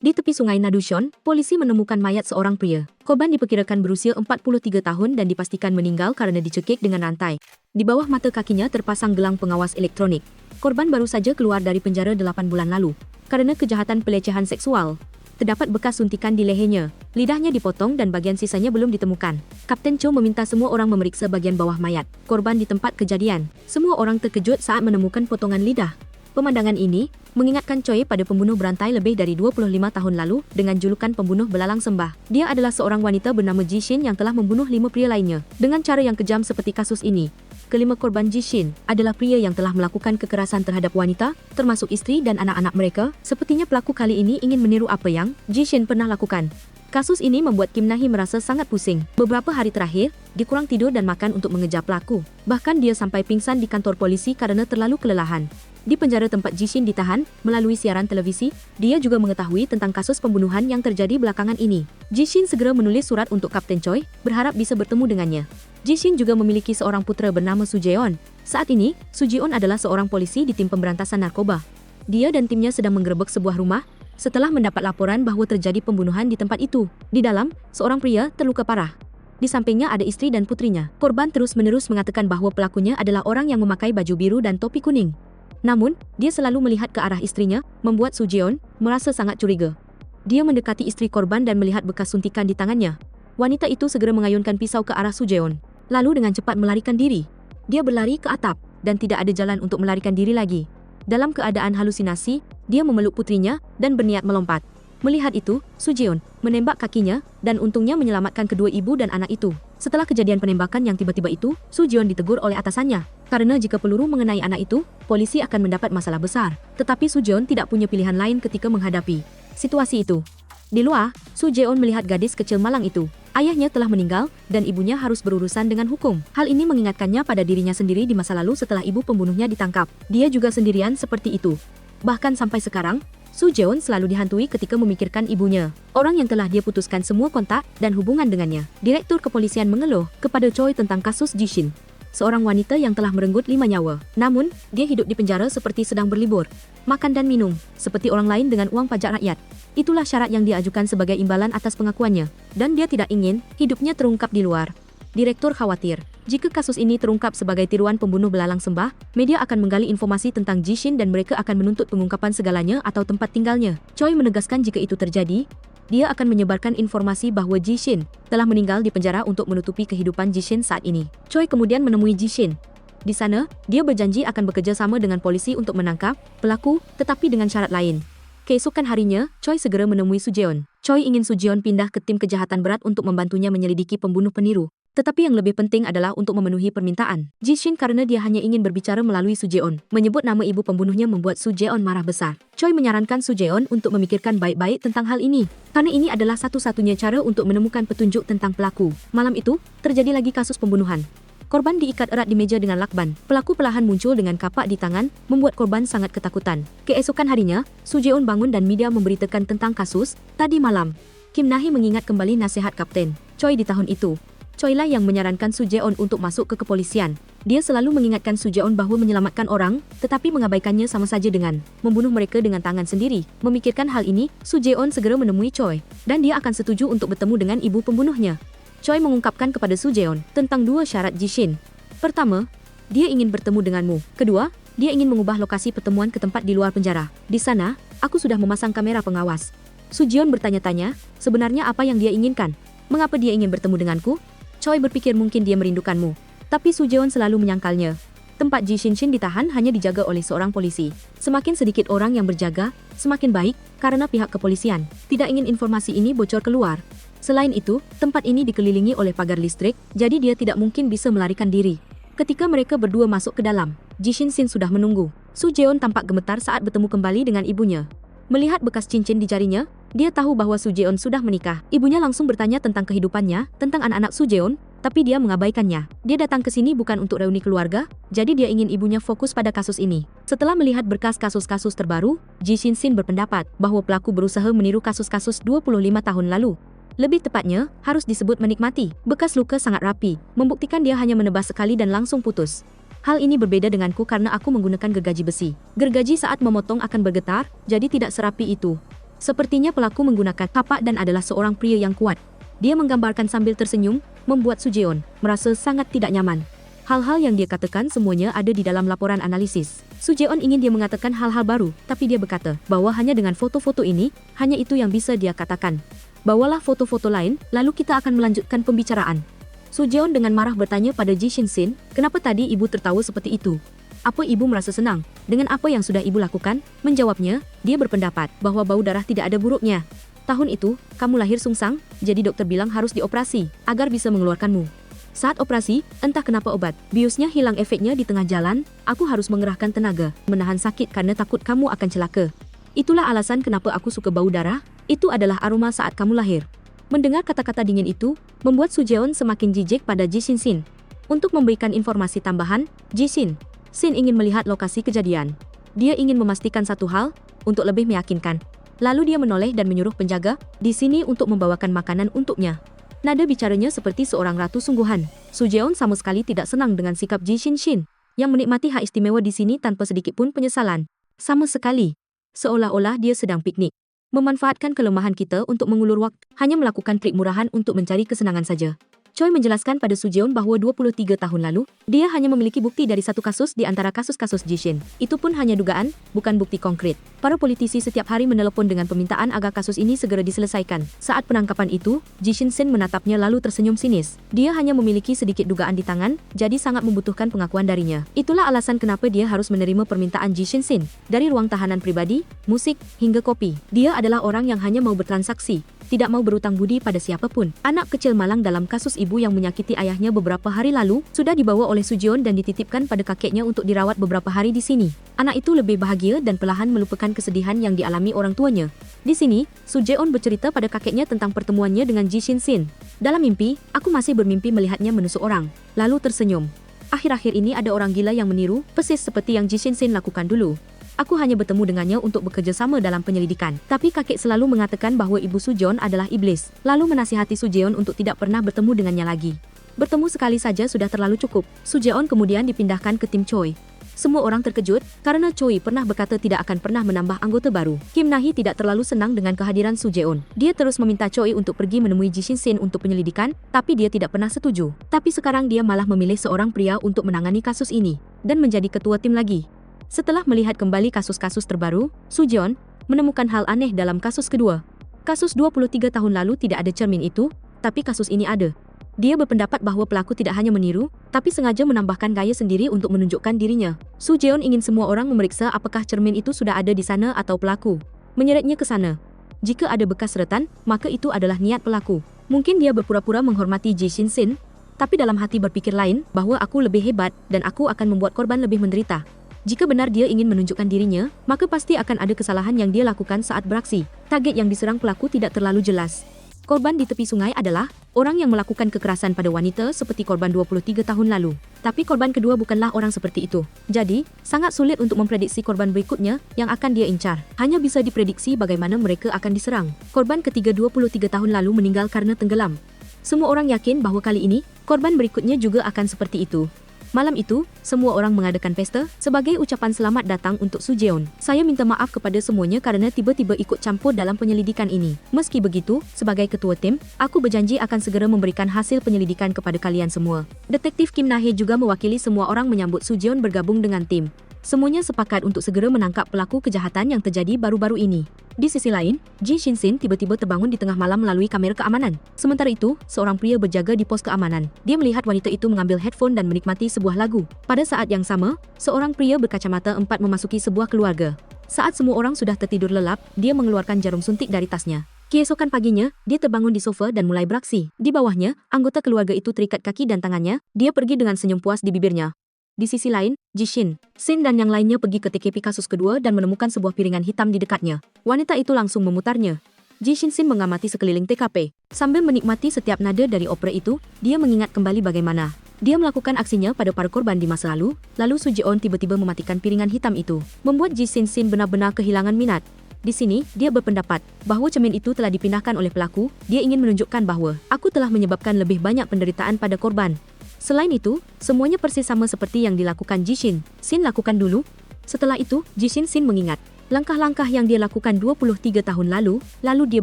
Di tepi sungai Nadushon, polisi menemukan mayat seorang pria. Korban diperkirakan berusia 43 tahun dan dipastikan meninggal karena dicekik dengan rantai. Di bawah mata kakinya terpasang gelang pengawas elektronik. Korban baru saja keluar dari penjara 8 bulan lalu karena kejahatan pelecehan seksual. Terdapat bekas suntikan di lehernya, lidahnya dipotong dan bagian sisanya belum ditemukan. Kapten Cho meminta semua orang memeriksa bagian bawah mayat korban di tempat kejadian. Semua orang terkejut saat menemukan potongan lidah. Pemandangan ini mengingatkan Choi pada pembunuh berantai lebih dari 25 tahun lalu dengan julukan pembunuh belalang sembah. Dia adalah seorang wanita bernama Jishin yang telah membunuh 5 pria lainnya dengan cara yang kejam seperti kasus ini. Kelima korban Jishin adalah pria yang telah melakukan kekerasan terhadap wanita, termasuk istri dan anak-anak mereka. Sepertinya pelaku kali ini ingin meniru apa yang Jishin pernah lakukan. Kasus ini membuat Kim Na-hee merasa sangat pusing. Beberapa hari terakhir, dia kurang tidur dan makan untuk mengejar pelaku. Bahkan dia sampai pingsan di kantor polisi karena terlalu kelelahan. Di penjara tempat Jishin ditahan, melalui siaran televisi, dia juga mengetahui tentang kasus pembunuhan yang terjadi belakangan ini. Jishin segera menulis surat untuk Kapten Choi, berharap bisa bertemu dengannya. Jishin juga memiliki seorang putra bernama Sujeon. Saat ini, Sujeon adalah seorang polisi di tim pemberantasan narkoba. Dia dan timnya sedang menggerebek sebuah rumah, setelah mendapat laporan bahwa terjadi pembunuhan di tempat itu. Di dalam, seorang pria terluka parah. Di sampingnya ada istri dan putrinya. Korban terus-menerus mengatakan bahwa pelakunya adalah orang yang memakai baju biru dan topi kuning. Namun, dia selalu melihat ke arah istrinya, membuat Sujeon merasa sangat curiga. Dia mendekati istri korban dan melihat bekas suntikan di tangannya. Wanita itu segera mengayunkan pisau ke arah Sujeon, lalu dengan cepat melarikan diri. Dia berlari ke atap, dan tidak ada jalan untuk melarikan diri lagi. Dalam keadaan halusinasi, dia memeluk putrinya dan berniat melompat. Melihat itu, Sujeon menembak kakinya dan untungnya menyelamatkan kedua ibu dan anak itu. Setelah kejadian penembakan yang tiba-tiba itu, Sujeon ditegur oleh atasannya. Karena jika peluru mengenai anak itu, polisi akan mendapat masalah besar. Tetapi Sujeon tidak punya pilihan lain ketika menghadapi situasi itu. Di luar, Sujeon melihat gadis kecil malang itu. Ayahnya telah meninggal dan ibunya harus berurusan dengan hukum. Hal ini mengingatkannya pada dirinya sendiri di masa lalu setelah ibu pembunuhnya ditangkap. Dia juga sendirian seperti itu. Bahkan sampai sekarang, Sujeon selalu dihantui ketika memikirkan ibunya, orang yang telah dia putuskan semua kontak dan hubungan dengannya. Direktur kepolisian mengeluh kepada Choi tentang kasus Jishin, seorang wanita yang telah merenggut 5 nyawa. Namun, dia hidup di penjara seperti sedang berlibur, makan dan minum, seperti orang lain dengan uang pajak rakyat. Itulah syarat yang dia ajukan sebagai imbalan atas pengakuannya, dan dia tidak ingin hidupnya terungkap di luar. Direktur khawatir, jika kasus ini terungkap sebagai tiruan pembunuh belalang sembah, media akan menggali informasi tentang Jishin dan mereka akan menuntut pengungkapan segalanya atau tempat tinggalnya. Choi menegaskan jika itu terjadi, dia akan menyebarkan informasi bahwa Jishin telah meninggal di penjara untuk menutupi kehidupan Jishin saat ini. Choi kemudian menemui Jishin. Di sana, dia berjanji akan bekerja sama dengan polisi untuk menangkap pelaku, tetapi dengan syarat lain. Keesokan harinya, Choi segera menemui Sujeon. Choi ingin Sujeon pindah ke tim kejahatan berat untuk membantunya menyelidiki pembunuh peniru. Tetapi yang lebih penting adalah untuk memenuhi permintaan Jishin karena dia hanya ingin berbicara melalui Sujeon. Menyebut nama ibu pembunuhnya membuat Sujeon marah besar. Choi menyarankan Sujeon untuk memikirkan baik-baik tentang hal ini, karena ini adalah satu-satunya cara untuk menemukan petunjuk tentang pelaku. Malam itu, terjadi lagi kasus pembunuhan. Korban diikat erat di meja dengan lakban. Pelaku perlahan muncul dengan kapak di tangan, membuat korban sangat ketakutan. Keesokan harinya, Sujeon bangun dan media memberitakan tentang kasus. Tadi malam, Kim Na-hee mengingat kembali nasihat Kapten Choi di tahun itu. Choi lah yang menyarankan Sujeon untuk masuk ke kepolisian. Dia selalu mengingatkan Sujeon bahwa menyelamatkan orang, tetapi mengabaikannya sama saja dengan membunuh mereka dengan tangan sendiri. Memikirkan hal ini, Sujeon segera menemui Choi, dan dia akan setuju untuk bertemu dengan ibu pembunuhnya. Choi mengungkapkan kepada Sujeon tentang 2 syarat Jishin. Pertama, dia ingin bertemu denganmu. Kedua, dia ingin mengubah lokasi pertemuan ke tempat di luar penjara. Di sana, aku sudah memasang kamera pengawas. Sujeon bertanya-tanya, sebenarnya apa yang dia inginkan? Mengapa dia ingin bertemu denganku? Choi berpikir mungkin dia merindukanmu, tapi Sujeon selalu menyangkalnya. Tempat Jishin ditahan hanya dijaga oleh seorang polisi. Semakin sedikit orang yang berjaga, semakin baik, karena pihak kepolisian tidak ingin informasi ini bocor keluar. Selain itu, tempat ini dikelilingi oleh pagar listrik, jadi dia tidak mungkin bisa melarikan diri. Ketika mereka berdua masuk ke dalam, Jishin sudah menunggu. Sujeon tampak gemetar saat bertemu kembali dengan ibunya. Melihat bekas cincin di jarinya, dia tahu bahwa Sujeon sudah menikah. Ibunya langsung bertanya tentang kehidupannya, tentang anak-anak Sujeon, tapi dia mengabaikannya. Dia datang ke sini bukan untuk reuni keluarga, jadi dia ingin ibunya fokus pada kasus ini. Setelah melihat berkas kasus-kasus terbaru, Jishin berpendapat bahwa pelaku berusaha meniru kasus-kasus 25 tahun lalu. Lebih tepatnya, harus disebut menikmati. Bekas luka sangat rapi, membuktikan dia hanya menebas sekali dan langsung putus. Hal ini berbeda denganku karena aku menggunakan gergaji besi. Gergaji saat memotong akan bergetar, jadi tidak serapi itu. Sepertinya pelaku menggunakan kapak dan adalah seorang pria yang kuat. Dia menggambarkan sambil tersenyum, membuat Sujeon merasa sangat tidak nyaman. Hal-hal yang dia katakan semuanya ada di dalam laporan analisis. Sujeon ingin dia mengatakan hal-hal baru, tapi dia berkata bahwa hanya dengan foto-foto ini, hanya itu yang bisa dia katakan. Bawalah foto-foto lain, lalu kita akan melanjutkan pembicaraan. Sujeon dengan marah bertanya pada Ji Shin-sin, kenapa tadi ibu tertawa seperti itu? Apa ibu merasa senang dengan apa yang sudah ibu lakukan? Menjawabnya, dia berpendapat bahwa bau darah tidak ada buruknya. Tahun itu, kamu lahir sungsang, jadi dokter bilang harus dioperasi, agar bisa mengeluarkanmu. Saat operasi, entah kenapa obat biusnya hilang efeknya di tengah jalan, aku harus mengerahkan tenaga, menahan sakit karena takut kamu akan celaka. Itulah alasan kenapa aku suka bau darah, itu adalah aroma saat kamu lahir. Mendengar kata-kata dingin itu, membuat Sujeon semakin jijik pada Ji Shin-sin. Untuk memberikan informasi tambahan, Ji Shin-sin ingin melihat lokasi kejadian. Dia ingin memastikan satu hal, untuk lebih meyakinkan. Lalu dia menoleh dan menyuruh penjaga di sini untuk membawakan makanan untuknya. Nada bicaranya seperti seorang ratu sungguhan. Sujeon sama sekali tidak senang dengan sikap Ji Shin-sin, yang menikmati hak istimewa di sini tanpa sedikit pun penyesalan. Sama sekali. Seolah-olah dia sedang piknik. Memanfaatkan kelemahan kita untuk mengulur waktu, hanya melakukan trik murahan untuk mencari kesenangan saja. Choi menjelaskan pada Sujeon bahwa 23 tahun lalu, dia hanya memiliki bukti dari satu kasus di antara kasus-kasus Jishin. Itu pun hanya dugaan, bukan bukti konkret. Para politisi setiap hari menelepon dengan permintaan agar kasus ini segera diselesaikan. Saat penangkapan itu, Ji Shin-sin menatapnya lalu tersenyum sinis. Dia hanya memiliki sedikit dugaan di tangan, jadi sangat membutuhkan pengakuan darinya. Itulah alasan kenapa dia harus menerima permintaan Ji Shin-sin. Dari ruang tahanan pribadi, musik, hingga kopi. Dia adalah orang yang hanya mau bertransaksi, tidak mau berutang budi pada siapapun. Anak kecil malang dalam kasus ibu yang menyakiti ayahnya beberapa hari lalu sudah dibawa oleh Sujeon dan dititipkan pada kakeknya untuk dirawat beberapa hari di sini. Anak itu lebih bahagia dan perlahan melupakan kesedihan yang dialami orang tuanya. Di sini, Sujeon bercerita pada kakeknya tentang pertemuannya dengan Ji Shin-sin. Dalam mimpi, aku masih bermimpi melihatnya menusuk orang, lalu tersenyum. Akhir-akhir ini ada orang gila yang meniru, persis seperti yang Ji Shin-sin lakukan dulu. Aku hanya bertemu dengannya untuk bekerja sama dalam penyelidikan. Tapi kakek selalu mengatakan bahwa ibu Sujeon adalah iblis. Lalu menasihati Sujeon untuk tidak pernah bertemu dengannya lagi. Bertemu sekali saja sudah terlalu cukup. Sujeon kemudian dipindahkan ke tim Choi. Semua orang terkejut karena Choi pernah berkata tidak akan pernah menambah anggota baru. Kim Nahi tidak terlalu senang dengan kehadiran Sujeon. Dia terus meminta Choi untuk pergi menemui Ji Shin-sin untuk penyelidikan, tapi dia tidak pernah setuju. Tapi sekarang dia malah memilih seorang pria untuk menangani kasus ini dan menjadi ketua tim lagi. Setelah melihat kembali kasus-kasus terbaru, Sujeon menemukan hal aneh dalam kasus kedua. Kasus 23 tahun lalu tidak ada cermin itu, tapi kasus ini ada. Dia berpendapat bahwa pelaku tidak hanya meniru, tapi sengaja menambahkan gaya sendiri untuk menunjukkan dirinya. Sujeon ingin semua orang memeriksa apakah cermin itu sudah ada di sana atau pelaku menyeretnya ke sana. Jika ada bekas seretan, maka itu adalah niat pelaku. Mungkin dia berpura-pura menghormati Ji Shin-sin, tapi dalam hati berpikir lain bahwa aku lebih hebat dan aku akan membuat korban lebih menderita. Jika benar dia ingin menunjukkan dirinya, maka pasti akan ada kesalahan yang dia lakukan saat beraksi. Target yang diserang pelaku tidak terlalu jelas. Korban di tepi sungai adalah orang yang melakukan kekerasan pada wanita seperti korban 23 tahun lalu. Tapi korban kedua bukanlah orang seperti itu. Jadi, sangat sulit untuk memprediksi korban berikutnya yang akan dia incar. Hanya bisa diprediksi bagaimana mereka akan diserang. Korban ketiga 23 tahun lalu meninggal karena tenggelam. Semua orang yakin bahwa kali ini, korban berikutnya juga akan seperti itu. Malam itu, semua orang mengadakan pesta sebagai ucapan selamat datang untuk Sujeon. Saya minta maaf kepada semuanya karena tiba-tiba ikut campur dalam penyelidikan ini. Meski begitu, sebagai ketua tim, aku berjanji akan segera memberikan hasil penyelidikan kepada kalian semua. Detektif Kim Nahe juga mewakili semua orang menyambut Sujeon bergabung dengan tim. Semuanya sepakat untuk segera menangkap pelaku kejahatan yang terjadi baru-baru ini. Di sisi lain, Ji Shin-sin tiba-tiba terbangun di tengah malam melalui kamera keamanan. Sementara itu, seorang pria berjaga di pos keamanan. Dia melihat wanita itu mengambil headphone dan menikmati sebuah lagu. Pada saat yang sama, seorang pria berkacamata empat memasuki sebuah keluarga. Saat semua orang sudah tertidur lelap, dia mengeluarkan jarum suntik dari tasnya. Keesokan paginya, dia terbangun di sofa dan mulai beraksi. Di bawahnya, anggota keluarga itu terikat kaki dan tangannya. Dia pergi dengan senyum puas di bibirnya. Di sisi lain, Ji Shin-sin dan yang lainnya pergi ke TKP kasus kedua dan menemukan sebuah piringan hitam di dekatnya. Wanita itu langsung memutarnya. Ji Shin-sin mengamati sekeliling TKP. Sambil menikmati setiap nada dari opera itu, dia mengingat kembali bagaimana dia melakukan aksinya pada para korban di masa lalu Sujeon tiba-tiba mematikan piringan hitam itu, membuat Ji Shin-sin benar-benar kehilangan minat. Di sini, dia berpendapat bahwa cermin itu telah dipindahkan oleh pelaku. Dia ingin menunjukkan bahwa aku telah menyebabkan lebih banyak penderitaan pada korban. Selain itu, semuanya persis sama seperti yang dilakukan Ji Shin-sin lakukan dulu. Setelah itu, Ji Shin-sin mengingat Langkah-langkah yang dia lakukan 23 tahun lalu dia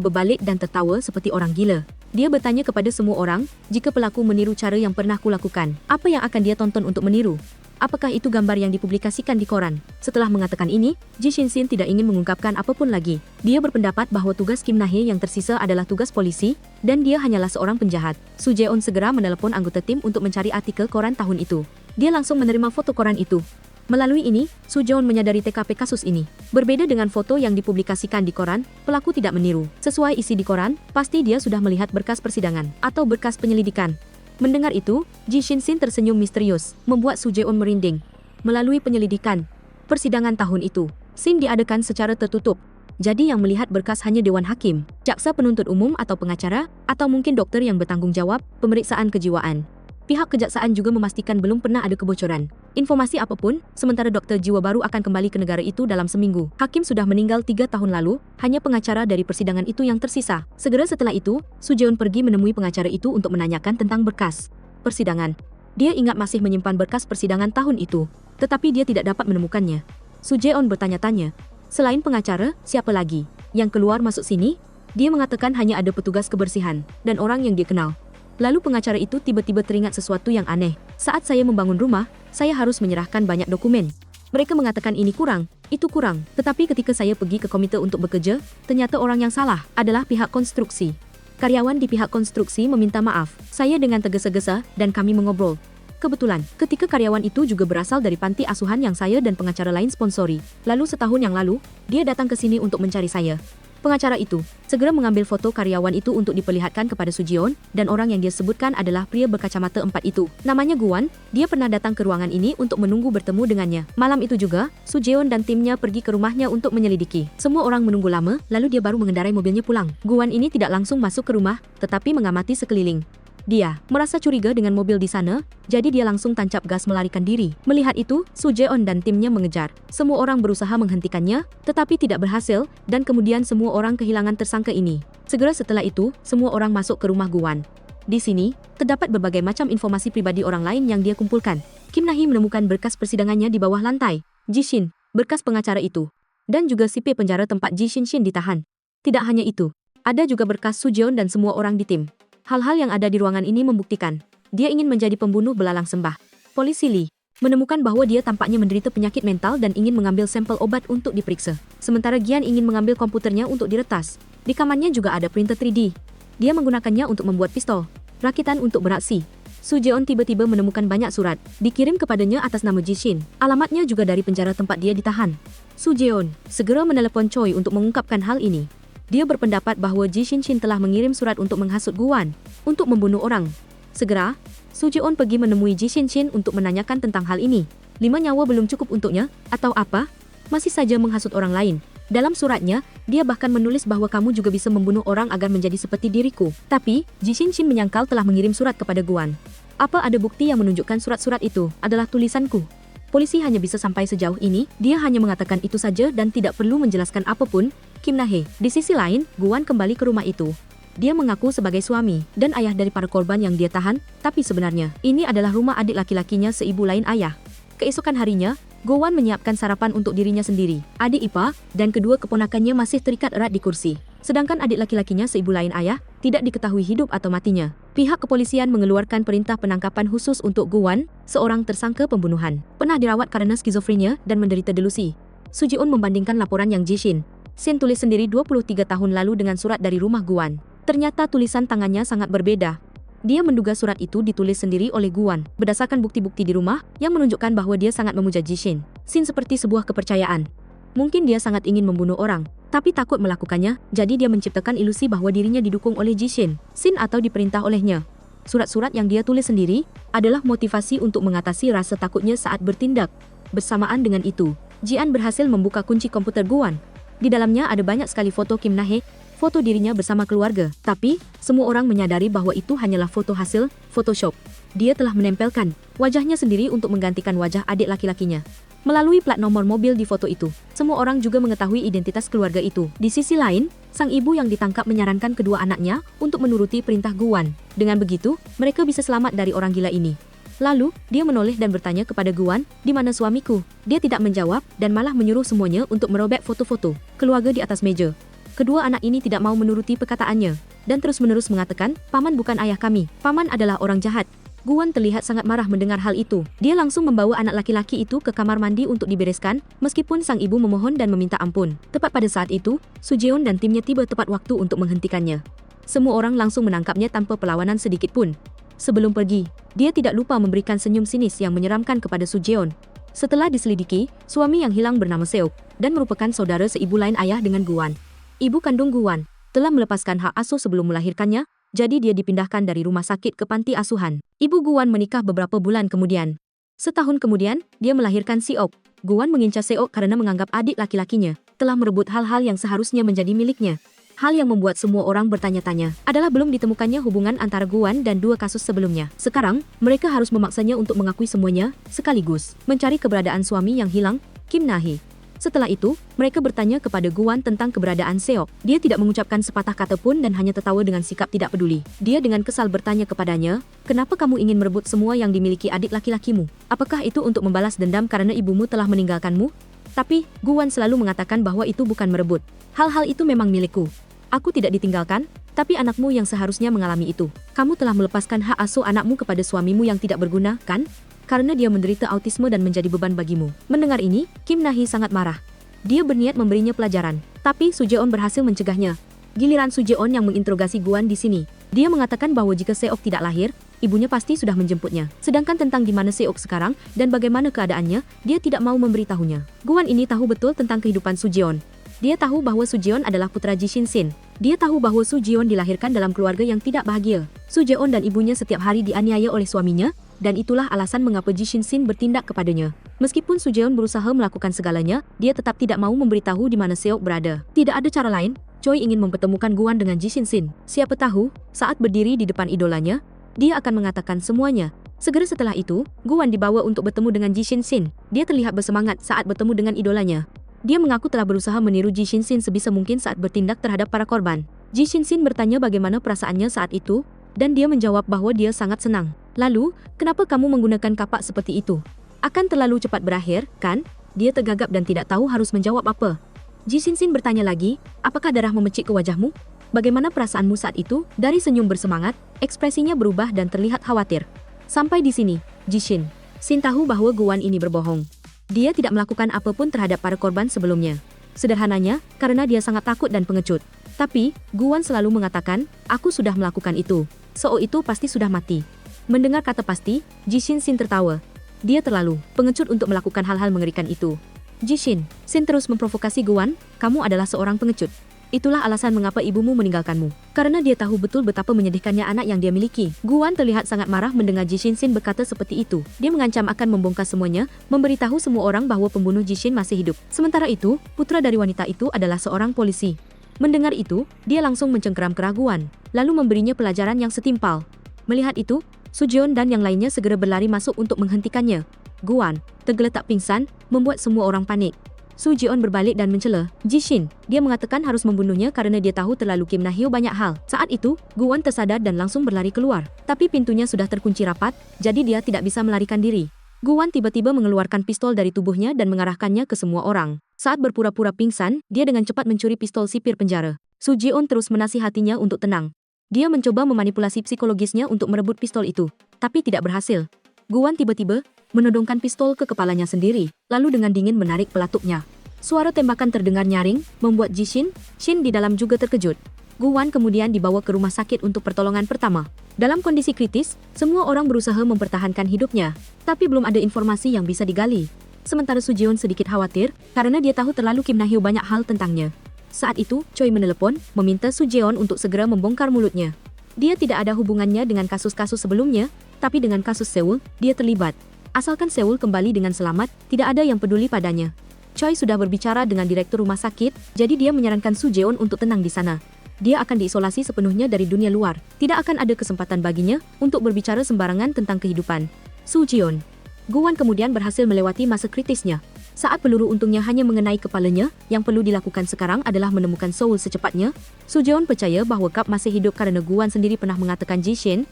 berbalik dan tertawa seperti orang gila. Dia bertanya kepada semua orang, jika pelaku meniru cara yang pernah kulakukan, apa yang akan dia tonton untuk meniru? Apakah itu gambar yang dipublikasikan di koran? Setelah mengatakan ini, Ji Shin-shin tidak ingin mengungkapkan apapun lagi. Dia berpendapat bahwa tugas Kim Na-hee yang tersisa adalah tugas polisi, dan dia hanyalah seorang penjahat. Soo Jae-on segera menelepon anggota tim untuk mencari artikel koran tahun itu. Dia langsung menerima foto koran itu. Melalui ini, Soo Jae-on menyadari TKP kasus ini. Berbeda dengan foto yang dipublikasikan di koran, pelaku tidak meniru. Sesuai isi di koran, pasti dia sudah melihat berkas persidangan atau berkas penyelidikan. Mendengar itu, Ji Shin-shin tersenyum misterius, membuat Soo Jae-on merinding. Melalui penyelidikan persidangan tahun itu, SIN diadakan secara tertutup. Jadi yang melihat berkas hanya Dewan Hakim, jaksa penuntut umum atau pengacara, atau mungkin dokter yang bertanggung jawab pemeriksaan kejiwaan. Pihak kejaksaan juga memastikan belum pernah ada kebocoran informasi apapun, sementara dokter jiwa baru akan kembali ke negara itu dalam seminggu. Hakim sudah meninggal 3 tahun lalu, hanya pengacara dari persidangan itu yang tersisa. Segera setelah itu, Soo Jae-on pergi menemui pengacara itu untuk menanyakan tentang berkas persidangan. Dia ingat masih menyimpan berkas persidangan tahun itu, tetapi dia tidak dapat menemukannya. Soo Jae-on bertanya-tanya, selain pengacara, siapa lagi yang keluar masuk sini? Dia mengatakan hanya ada petugas kebersihan dan orang yang dia kenal. Lalu pengacara itu tiba-tiba teringat sesuatu yang aneh. Saat saya membangun rumah, saya harus menyerahkan banyak dokumen. Mereka mengatakan ini kurang, itu kurang. Tetapi ketika saya pergi ke komite untuk bekerja, ternyata orang yang salah adalah pihak konstruksi. Karyawan di pihak konstruksi meminta maaf. Saya dengan tergesa-gesa dan kami mengobrol. Kebetulan, ketika karyawan itu juga berasal dari panti asuhan yang saya dan pengacara lain sponsori. Lalu setahun yang lalu, dia datang ke sini untuk mencari saya. Pengacara itu segera mengambil foto karyawan itu untuk diperlihatkan kepada Soo Jae-on, dan orang yang dia sebutkan adalah pria berkacamata 4 itu. Namanya Guan, dia pernah datang ke ruangan ini untuk menunggu bertemu dengannya. Malam itu juga, Soo Jae-on dan timnya pergi ke rumahnya untuk menyelidiki. Semua orang menunggu lama, lalu dia baru mengendarai mobilnya pulang. Guan ini tidak langsung masuk ke rumah, tetapi mengamati sekeliling. Dia merasa curiga dengan mobil di sana, jadi dia langsung tancap gas melarikan diri. Melihat itu, Soo Jae-on dan timnya mengejar. Semua orang berusaha menghentikannya, tetapi tidak berhasil, dan kemudian semua orang kehilangan tersangka ini. Segera setelah itu, semua orang masuk ke rumah Guan. Di sini, terdapat berbagai macam informasi pribadi orang lain yang dia kumpulkan. Kim Na-hee menemukan berkas persidangannya di bawah lantai. Ji Shin, berkas pengacara itu, dan juga sipil penjara tempat Ji Shin ditahan. Tidak hanya itu, ada juga berkas Soo Jae-on dan semua orang di tim. Hal-hal yang ada di ruangan ini membuktikan dia ingin menjadi pembunuh belalang sembah. Polisi Lee menemukan bahwa dia tampaknya menderita penyakit mental dan ingin mengambil sampel obat untuk diperiksa. Sementara Gian ingin mengambil komputernya untuk diretas. Di kamarnya juga ada printer 3D. Dia menggunakannya untuk membuat pistol rakitan untuk beraksi. Soo Jae-on tiba-tiba menemukan banyak surat dikirim kepadanya atas nama Ji Shin. Alamatnya juga dari penjara tempat dia ditahan. Soo Jae-on segera menelepon Choi untuk mengungkapkan hal ini. Dia berpendapat bahwa Ji Shin telah mengirim surat untuk menghasut Guan untuk membunuh orang. Segera, Soo Jae-on pergi menemui Ji Shin untuk menanyakan tentang hal ini. 5 nyawa belum cukup untuknya, atau apa? Masih saja menghasut orang lain. Dalam suratnya, dia bahkan menulis bahwa kamu juga bisa membunuh orang agar menjadi seperti diriku. Tapi, Ji Shin menyangkal telah mengirim surat kepada Guan. Apa ada bukti yang menunjukkan surat-surat itu adalah tulisanku? Polisi hanya bisa sampai sejauh ini, dia hanya mengatakan itu saja dan tidak perlu menjelaskan apapun. Kim Na-hee. Di sisi lain, Guan kembali ke rumah itu. Dia mengaku sebagai suami dan ayah dari para korban yang dia tahan, tapi sebenarnya, ini adalah rumah adik laki-lakinya seibu lain ayah. Keesokan harinya, Guan menyiapkan sarapan untuk dirinya sendiri, adik ipar, dan kedua keponakannya masih terikat erat di kursi. Sedangkan adik laki-lakinya seibu lain ayah, tidak diketahui hidup atau matinya. Pihak kepolisian mengeluarkan perintah penangkapan khusus untuk Guan, seorang tersangka pembunuhan. Pernah dirawat karena skizofrenia dan menderita delusi. Soo Jae-on membandingkan laporan yang Ji Shin tulis sendiri 23 tahun lalu dengan surat dari rumah Guan. Ternyata tulisan tangannya sangat berbeda. Dia menduga surat itu ditulis sendiri oleh Guan berdasarkan bukti-bukti di rumah yang menunjukkan bahwa dia sangat memuja Ji Shin seperti sebuah kepercayaan. Mungkin dia sangat ingin membunuh orang, tapi takut melakukannya, jadi dia menciptakan ilusi bahwa dirinya didukung oleh Ji Shin atau diperintah olehnya. Surat-surat yang dia tulis sendiri adalah motivasi untuk mengatasi rasa takutnya saat bertindak. Bersamaan dengan itu, Jian berhasil membuka kunci komputer Guan. Di dalamnya ada banyak sekali foto Kim Na-hee, foto dirinya bersama keluarga. Tapi, semua orang menyadari bahwa itu hanyalah foto hasil Photoshop. Dia telah menempelkan wajahnya sendiri untuk menggantikan wajah adik laki-lakinya. Melalui plat nomor mobil di foto itu, semua orang juga mengetahui identitas keluarga itu. Di sisi lain, sang ibu yang ditangkap menyarankan kedua anaknya untuk menuruti perintah Guan. Dengan begitu, mereka bisa selamat dari orang gila ini. Lalu, dia menoleh dan bertanya kepada Guan, di mana suamiku? Dia tidak menjawab dan malah menyuruh semuanya untuk merobek foto-foto keluarga di atas meja. Kedua anak ini tidak mau menuruti perkataannya dan terus-menerus mengatakan, paman bukan ayah kami, paman adalah orang jahat. Guan terlihat sangat marah mendengar hal itu. Dia langsung membawa anak laki-laki itu ke kamar mandi untuk dibereskan, meskipun sang ibu memohon dan meminta ampun. Tepat pada saat itu, Sujeon dan timnya tiba tepat waktu untuk menghentikannya. Semua orang langsung menangkapnya tanpa perlawanan sedikit pun. Sebelum pergi, dia tidak lupa memberikan senyum sinis yang menyeramkan kepada Sujeon. Setelah diselidiki, suami yang hilang bernama Seok dan merupakan saudara seibu lain ayah dengan Guan. Ibu kandung Guan telah melepaskan hak asuh sebelum melahirkannya, jadi dia dipindahkan dari rumah sakit ke panti asuhan. Ibu Guan menikah beberapa bulan kemudian. Setahun kemudian, dia melahirkan Seok. Guan mengincar Seok karena menganggap adik laki-lakinya telah merebut hal-hal yang seharusnya menjadi miliknya. Hal yang membuat semua orang bertanya-tanya adalah belum ditemukannya hubungan antara Guan dan dua kasus sebelumnya. Sekarang, mereka harus memaksanya untuk mengakui semuanya, sekaligus mencari keberadaan suami yang hilang, Kim Na-hee. Setelah itu, mereka bertanya kepada Guan tentang keberadaan Seok. Dia tidak mengucapkan sepatah kata pun dan hanya tertawa dengan sikap tidak peduli. Dia dengan kesal bertanya kepadanya, kenapa kamu ingin merebut semua yang dimiliki adik laki-lakimu? Apakah itu untuk membalas dendam karena ibumu telah meninggalkanmu? Tapi, Guan selalu mengatakan bahwa itu bukan merebut. Hal-hal itu memang milikku. Aku tidak ditinggalkan, tapi anakmu yang seharusnya mengalami itu. Kamu telah melepaskan hak asuh anakmu kepada suamimu yang tidak berguna, kan? Karena dia menderita autisme dan menjadi beban bagimu. Mendengar ini, Kim Na-hee sangat marah. Dia berniat memberinya pelajaran, tapi Sujeon berhasil mencegahnya. Giliran Sujeon yang menginterogasi Guan di sini. Dia mengatakan bahwa jika Seok tidak lahir, ibunya pasti sudah menjemputnya. Sedangkan tentang di mana Seok sekarang dan bagaimana keadaannya, dia tidak mau memberitahunya. Guan ini tahu betul tentang kehidupan Sujeon. Dia tahu bahwa Sujeon adalah putra Ji Shin-sin. Dia tahu bahwa Sujeon dilahirkan dalam keluarga yang tidak bahagia. Sujeon dan ibunya setiap hari dianiaya oleh suaminya, dan itulah alasan mengapa Ji Shin-sin bertindak kepadanya. Meskipun Sujeon berusaha melakukan segalanya, dia tetap tidak mau memberitahu di mana Seok berada. Tidak ada cara lain, Choi ingin mempertemukan Guan dengan Ji Shin-sin. Siapa tahu, saat berdiri di depan idolanya, dia akan mengatakan semuanya. Segera setelah itu, Guan dibawa untuk bertemu dengan Ji Shin-sin. Dia terlihat bersemangat saat bertemu dengan idolanya. Dia mengaku telah berusaha meniru Ji Shin-sin sebisa mungkin saat bertindak terhadap para korban. Ji Shin-sin bertanya bagaimana perasaannya saat itu, dan dia menjawab bahwa dia sangat senang. Lalu, kenapa kamu menggunakan kapak seperti itu? Akan terlalu cepat berakhir, kan? Dia tergagap dan tidak tahu harus menjawab apa. Ji Shin-sin bertanya lagi, apakah darah memecik ke wajahmu? Bagaimana perasaanmu saat itu? Dari senyum bersemangat, ekspresinya berubah dan terlihat khawatir. Sampai di sini, Ji Shin tahu bahwa Guan ini berbohong. Dia tidak melakukan apapun terhadap para korban sebelumnya. Sederhananya, karena dia sangat takut dan pengecut. Tapi, Guan selalu mengatakan, aku sudah melakukan itu. So itu pasti sudah mati. Mendengar kata pasti, Ji Shin tertawa. Dia terlalu pengecut untuk melakukan hal-hal mengerikan itu. Ji Shin terus memprovokasi Guan, kamu adalah seorang pengecut. Itulah alasan mengapa ibumu meninggalkanmu. Karena dia tahu betul betapa menyedihkannya anak yang dia miliki. Guan terlihat sangat marah mendengar Ji Shin berkata seperti itu. Dia mengancam akan membongkar semuanya, memberitahu semua orang bahwa pembunuh Ji Shin masih hidup. Sementara itu, putra dari wanita itu adalah seorang polisi. Mendengar itu, dia langsung mencengkeram keraguan, lalu memberinya pelajaran yang setimpal. Melihat itu, Sujeon dan yang lainnya segera berlari masuk untuk menghentikannya. Guan tergeletak pingsan, membuat semua orang panik. Sujeon berbalik dan mencela Ji Shin. Dia mengatakan harus membunuhnya karena dia tahu terlalu Kim Na-hee banyak hal. Saat itu, Guan tersadar dan langsung berlari keluar. Tapi pintunya sudah terkunci rapat, jadi dia tidak bisa melarikan diri. Guan tiba-tiba mengeluarkan pistol dari tubuhnya dan mengarahkannya ke semua orang. Saat berpura-pura pingsan, dia dengan cepat mencuri pistol sipir penjara. Sujeon terus menasihatinya untuk tenang. Dia mencoba memanipulasi psikologisnya untuk merebut pistol itu, tapi tidak berhasil. Guan tiba-tiba menodongkan pistol ke kepalanya sendiri, lalu dengan dingin menarik pelatupnya. Suara tembakan terdengar nyaring, membuat Ji Shin di dalam juga terkejut. Guan kemudian dibawa ke rumah sakit untuk pertolongan pertama. Dalam kondisi kritis, semua orang berusaha mempertahankan hidupnya, tapi belum ada informasi yang bisa digali. Sementara Sujeon sedikit khawatir, karena dia tahu terlalu Kim Na-hee banyak hal tentangnya. Saat itu, Choi menelepon, meminta Sujeon untuk segera membongkar mulutnya. Dia tidak ada hubungannya dengan kasus-kasus sebelumnya, tapi dengan kasus Seoul, dia terlibat. Asalkan Seoul kembali dengan selamat, tidak ada yang peduli padanya. Choi sudah berbicara dengan direktur rumah sakit, jadi dia menyarankan Sujeon untuk tenang di sana. Dia akan diisolasi sepenuhnya dari dunia luar. Tidak akan ada kesempatan baginya untuk berbicara sembarangan tentang kehidupan Sujeon. Guan kemudian berhasil melewati masa kritisnya. Saat peluru untungnya hanya mengenai kepalanya, yang perlu dilakukan sekarang adalah menemukan Seoul secepatnya. Sujeon percaya bahwa Kap masih hidup karena Guan sendiri pernah mengatakan Ji Shin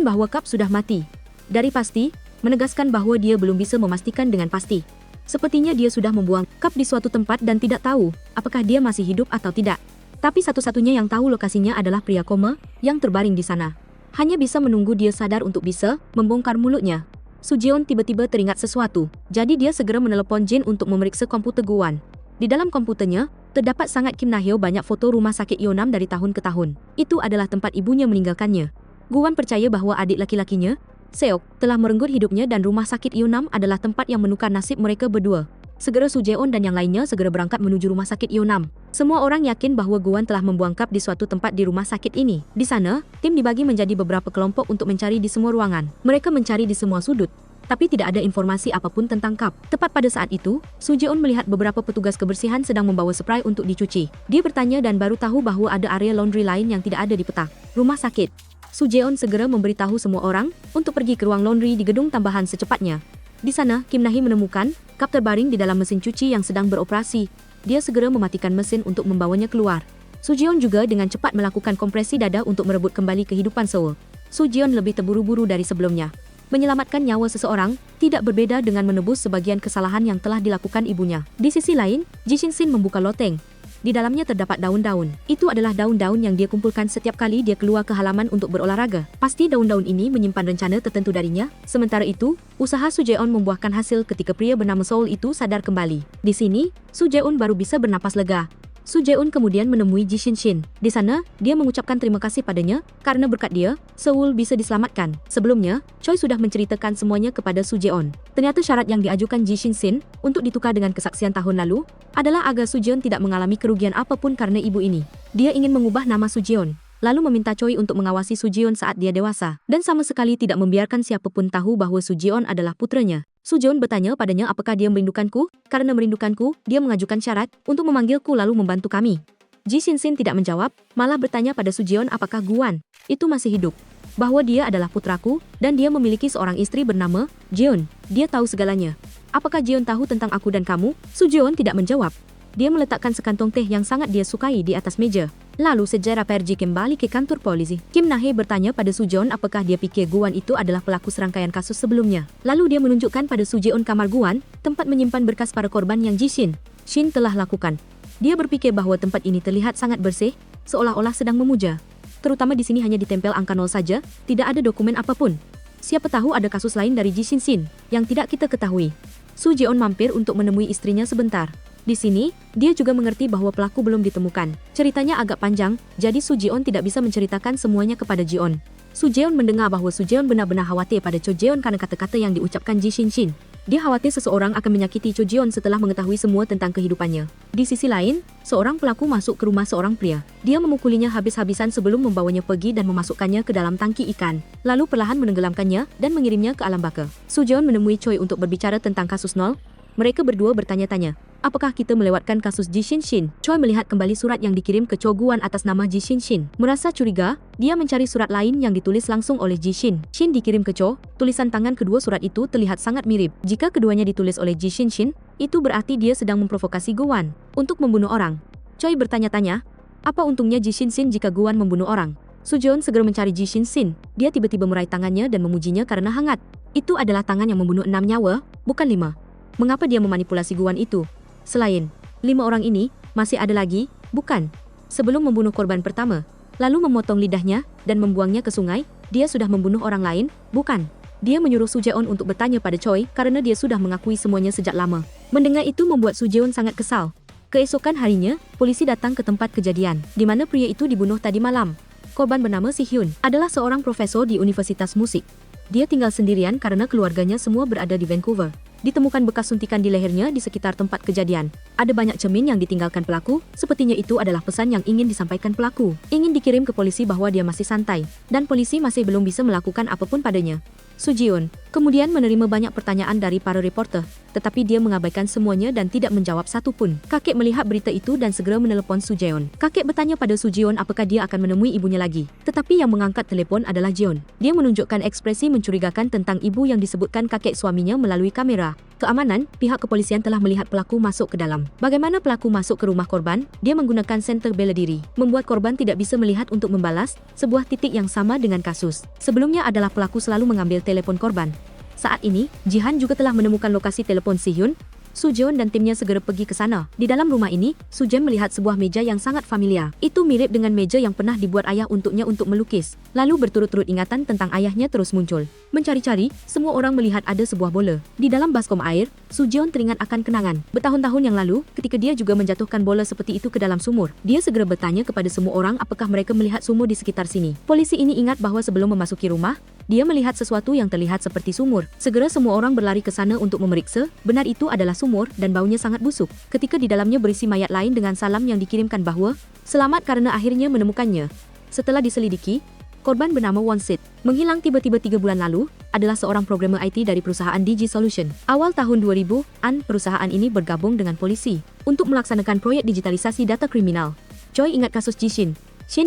bahwa Kap sudah mati. Dari pasti, menegaskan bahwa dia belum bisa memastikan dengan pasti. Sepertinya dia sudah membuang kap di suatu tempat dan tidak tahu apakah dia masih hidup atau tidak. Tapi satu-satunya yang tahu lokasinya adalah pria koma yang terbaring di sana. Hanya bisa menunggu dia sadar untuk bisa membongkar mulutnya. Sujeon tiba-tiba teringat sesuatu, jadi dia segera menelepon Jin untuk memeriksa komputer Guan. Di dalam komputernya, terdapat sangat Kim Na-hyo banyak foto rumah sakit Yeonam dari tahun ke tahun. Itu adalah tempat ibunya meninggalkannya. Guan percaya bahwa adik laki-lakinya, Seok, telah merenggut hidupnya dan rumah sakit Yeonam adalah tempat yang menukar nasib mereka berdua. Segera Sujeon dan yang lainnya segera berangkat menuju rumah sakit Yeonam. Semua orang yakin bahwa Guan telah membuang kap di suatu tempat di rumah sakit ini. Di sana, tim dibagi menjadi beberapa kelompok untuk mencari di semua ruangan. Mereka mencari di semua sudut, tapi tidak ada informasi apapun tentang kap. Tepat pada saat itu, Sujeon melihat beberapa petugas kebersihan sedang membawa spray untuk dicuci. Dia bertanya dan baru tahu bahwa ada area laundry lain yang tidak ada di petak rumah sakit. Sujeon segera memberitahu semua orang untuk pergi ke ruang laundry di gedung tambahan secepatnya. Di sana, Kim Na-hee menemukan kap terbaring di dalam mesin cuci yang sedang beroperasi. Dia segera mematikan mesin untuk membawanya keluar. Sujeon juga dengan cepat melakukan kompresi dada untuk merebut kembali kehidupan Seoul. Sujeon lebih terburu-buru dari sebelumnya. Menyelamatkan nyawa seseorang tidak berbeda dengan menebus sebagian kesalahan yang telah dilakukan ibunya. Di sisi lain, Ji Shin-sin membuka loteng. Di dalamnya terdapat daun-daun. Itu adalah daun-daun yang dia kumpulkan setiap kali dia keluar ke halaman untuk berolahraga. Pasti daun-daun ini menyimpan rencana tertentu darinya. Sementara itu, usaha Sujeon membuahkan hasil ketika pria bernama Seoul itu sadar kembali. Di sini, Sujeon baru bisa bernapas lega. Sujeon kemudian menemui Ji Shin-sin. Di sana, dia mengucapkan terima kasih padanya karena berkat dia, Seoul bisa diselamatkan. Sebelumnya, Choi sudah menceritakan semuanya kepada Sujeon. Ternyata syarat yang diajukan Ji Shin-sin untuk ditukar dengan kesaksian tahun lalu adalah agar Sujeon tidak mengalami kerugian apapun karena ibu ini. Dia ingin mengubah nama Sujeon, lalu meminta Choi untuk mengawasi Sujeon saat dia dewasa, dan sama sekali tidak membiarkan siapapun tahu bahwa Sujeon adalah putranya. Sujeon bertanya padanya apakah dia merindukanku. Karena merindukanku, dia mengajukan syarat untuk memanggilku lalu membantu kami. Ji Shin-sin tidak menjawab, malah bertanya pada Sujeon apakah Guan itu masih hidup, bahwa dia adalah putraku dan dia memiliki seorang istri bernama Jeon. Dia tahu segalanya. Apakah Jeon tahu tentang aku dan kamu? Sujeon tidak menjawab. Dia meletakkan sekantong teh yang sangat dia sukai di atas meja. Lalu sejarah pergi kembali ke kantor polisi. Kim Na-hee bertanya pada Sujeon apakah dia pikir Guan itu adalah pelaku serangkaian kasus sebelumnya. Lalu dia menunjukkan pada Sujeon kamar Guan, tempat menyimpan berkas para korban yang Ji Shin telah lakukan. Dia berpikir bahwa tempat ini terlihat sangat bersih, seolah-olah sedang memuja. Terutama di sini hanya ditempel angka 0 saja, tidak ada dokumen apapun. Siapa tahu ada kasus lain dari Ji Shin yang tidak kita ketahui. Sujeon mampir untuk menemui istrinya sebentar. Di sini, dia juga mengerti bahwa pelaku belum ditemukan. Ceritanya agak panjang, jadi Sujeon tidak bisa menceritakan semuanya kepada Jeon. Sujeon mendengar bahwa Sujeon benar-benar khawatir pada Cho Jeon karena kata-kata yang diucapkan Ji Shin. Dia khawatir seseorang akan menyakiti Cho Jeon setelah mengetahui semua tentang kehidupannya. Di sisi lain, seorang pelaku masuk ke rumah seorang pria. Dia memukulinya habis-habisan sebelum membawanya pergi dan memasukkannya ke dalam tangki ikan, lalu perlahan menenggelamkannya dan mengirimnya ke alam baka. Sujeon menemui Choi untuk berbicara tentang kasus 0. Mereka berdua bertanya-tanya, apakah kita melewatkan kasus Ji Shin? Choi melihat kembali surat yang dikirim ke Cho Guan atas nama Ji Shin. Merasa curiga, dia mencari surat lain yang ditulis langsung oleh Ji Shin dikirim ke Cho. Tulisan tangan kedua surat itu terlihat sangat mirip. Jika keduanya ditulis oleh Ji Shin, itu berarti dia sedang memprovokasi Guan untuk membunuh orang. Choi bertanya-tanya, apa untungnya Ji Shin jika Guan membunuh orang? Sujeon segera mencari Ji Shin. Dia tiba-tiba meraih tangannya dan memujinya karena hangat. Itu adalah tangan yang membunuh 6 nyawa, bukan 5. Mengapa dia memanipulasi Guan itu? Selain 5 orang ini, masih ada lagi, bukan? Sebelum membunuh korban pertama, lalu memotong lidahnya dan membuangnya ke sungai, dia sudah membunuh orang lain, bukan? Dia menyuruh Sujeon untuk bertanya pada Choi karena dia sudah mengakui semuanya sejak lama. Mendengar itu membuat Sujeon sangat kesal. Keesokan harinya, polisi datang ke tempat kejadian, di mana pria itu dibunuh tadi malam. Korban bernama Si Hyun adalah seorang profesor di Universitas Musik. Dia tinggal sendirian karena keluarganya semua berada di Vancouver. Ditemukan bekas suntikan di lehernya di sekitar tempat kejadian. Ada banyak cermin yang ditinggalkan pelaku, sepertinya itu adalah pesan yang ingin disampaikan pelaku. Ingin dikirim ke polisi bahwa dia masih santai, dan polisi masih belum bisa melakukan apapun padanya. Sujeon kemudian menerima banyak pertanyaan dari para reporter, tetapi dia mengabaikan semuanya dan tidak menjawab satu pun. Kakek melihat berita itu dan segera menelepon Sujeon. Kakek bertanya pada Sujeon apakah dia akan menemui ibunya lagi. Tetapi yang mengangkat telepon adalah Jeon. Dia menunjukkan ekspresi mencurigakan tentang ibu yang disebutkan kakek suaminya melalui kamera. Keamanan, pihak kepolisian telah melihat pelaku masuk ke dalam. Bagaimana pelaku masuk ke rumah korban? Dia menggunakan senter bela diri, membuat korban tidak bisa melihat untuk membalas, sebuah titik yang sama dengan kasus sebelumnya adalah pelaku selalu mengambil telepon korban. Saat ini, Jihan juga telah menemukan lokasi telepon Si-hyun. Soo Jae-won dan timnya segera pergi ke sana. Di dalam rumah ini, Soo Jae melihat sebuah meja yang sangat familiar. Itu mirip dengan meja yang pernah dibuat ayah untuknya untuk melukis. Lalu berturut-turut ingatan tentang ayahnya terus muncul. Mencari-cari, semua orang melihat ada sebuah bola. Di dalam baskom air, Soo Jae-won teringat akan kenangan. Bertahun-tahun yang lalu, ketika dia juga menjatuhkan bola seperti itu ke dalam sumur. Dia segera bertanya kepada semua orang apakah mereka melihat sumur di sekitar sini. Polisi ini ingat bahwa sebelum memasuki rumah, dia melihat sesuatu yang terlihat seperti sumur. Segera semua orang berlari ke sana untuk memeriksa. Benar itu adalah sumur dan baunya sangat busuk. Ketika di dalamnya berisi mayat lain dengan salam yang dikirimkan bahwa selamat karena akhirnya menemukannya. Setelah diselidiki, korban bernama Won-sit menghilang tiba-tiba 3 bulan lalu adalah seorang programmer IT dari perusahaan DG Solution. Awal tahun 2000-an, perusahaan ini bergabung dengan polisi untuk melaksanakan proyek digitalisasi data kriminal. Choi ingat kasus Ji Shin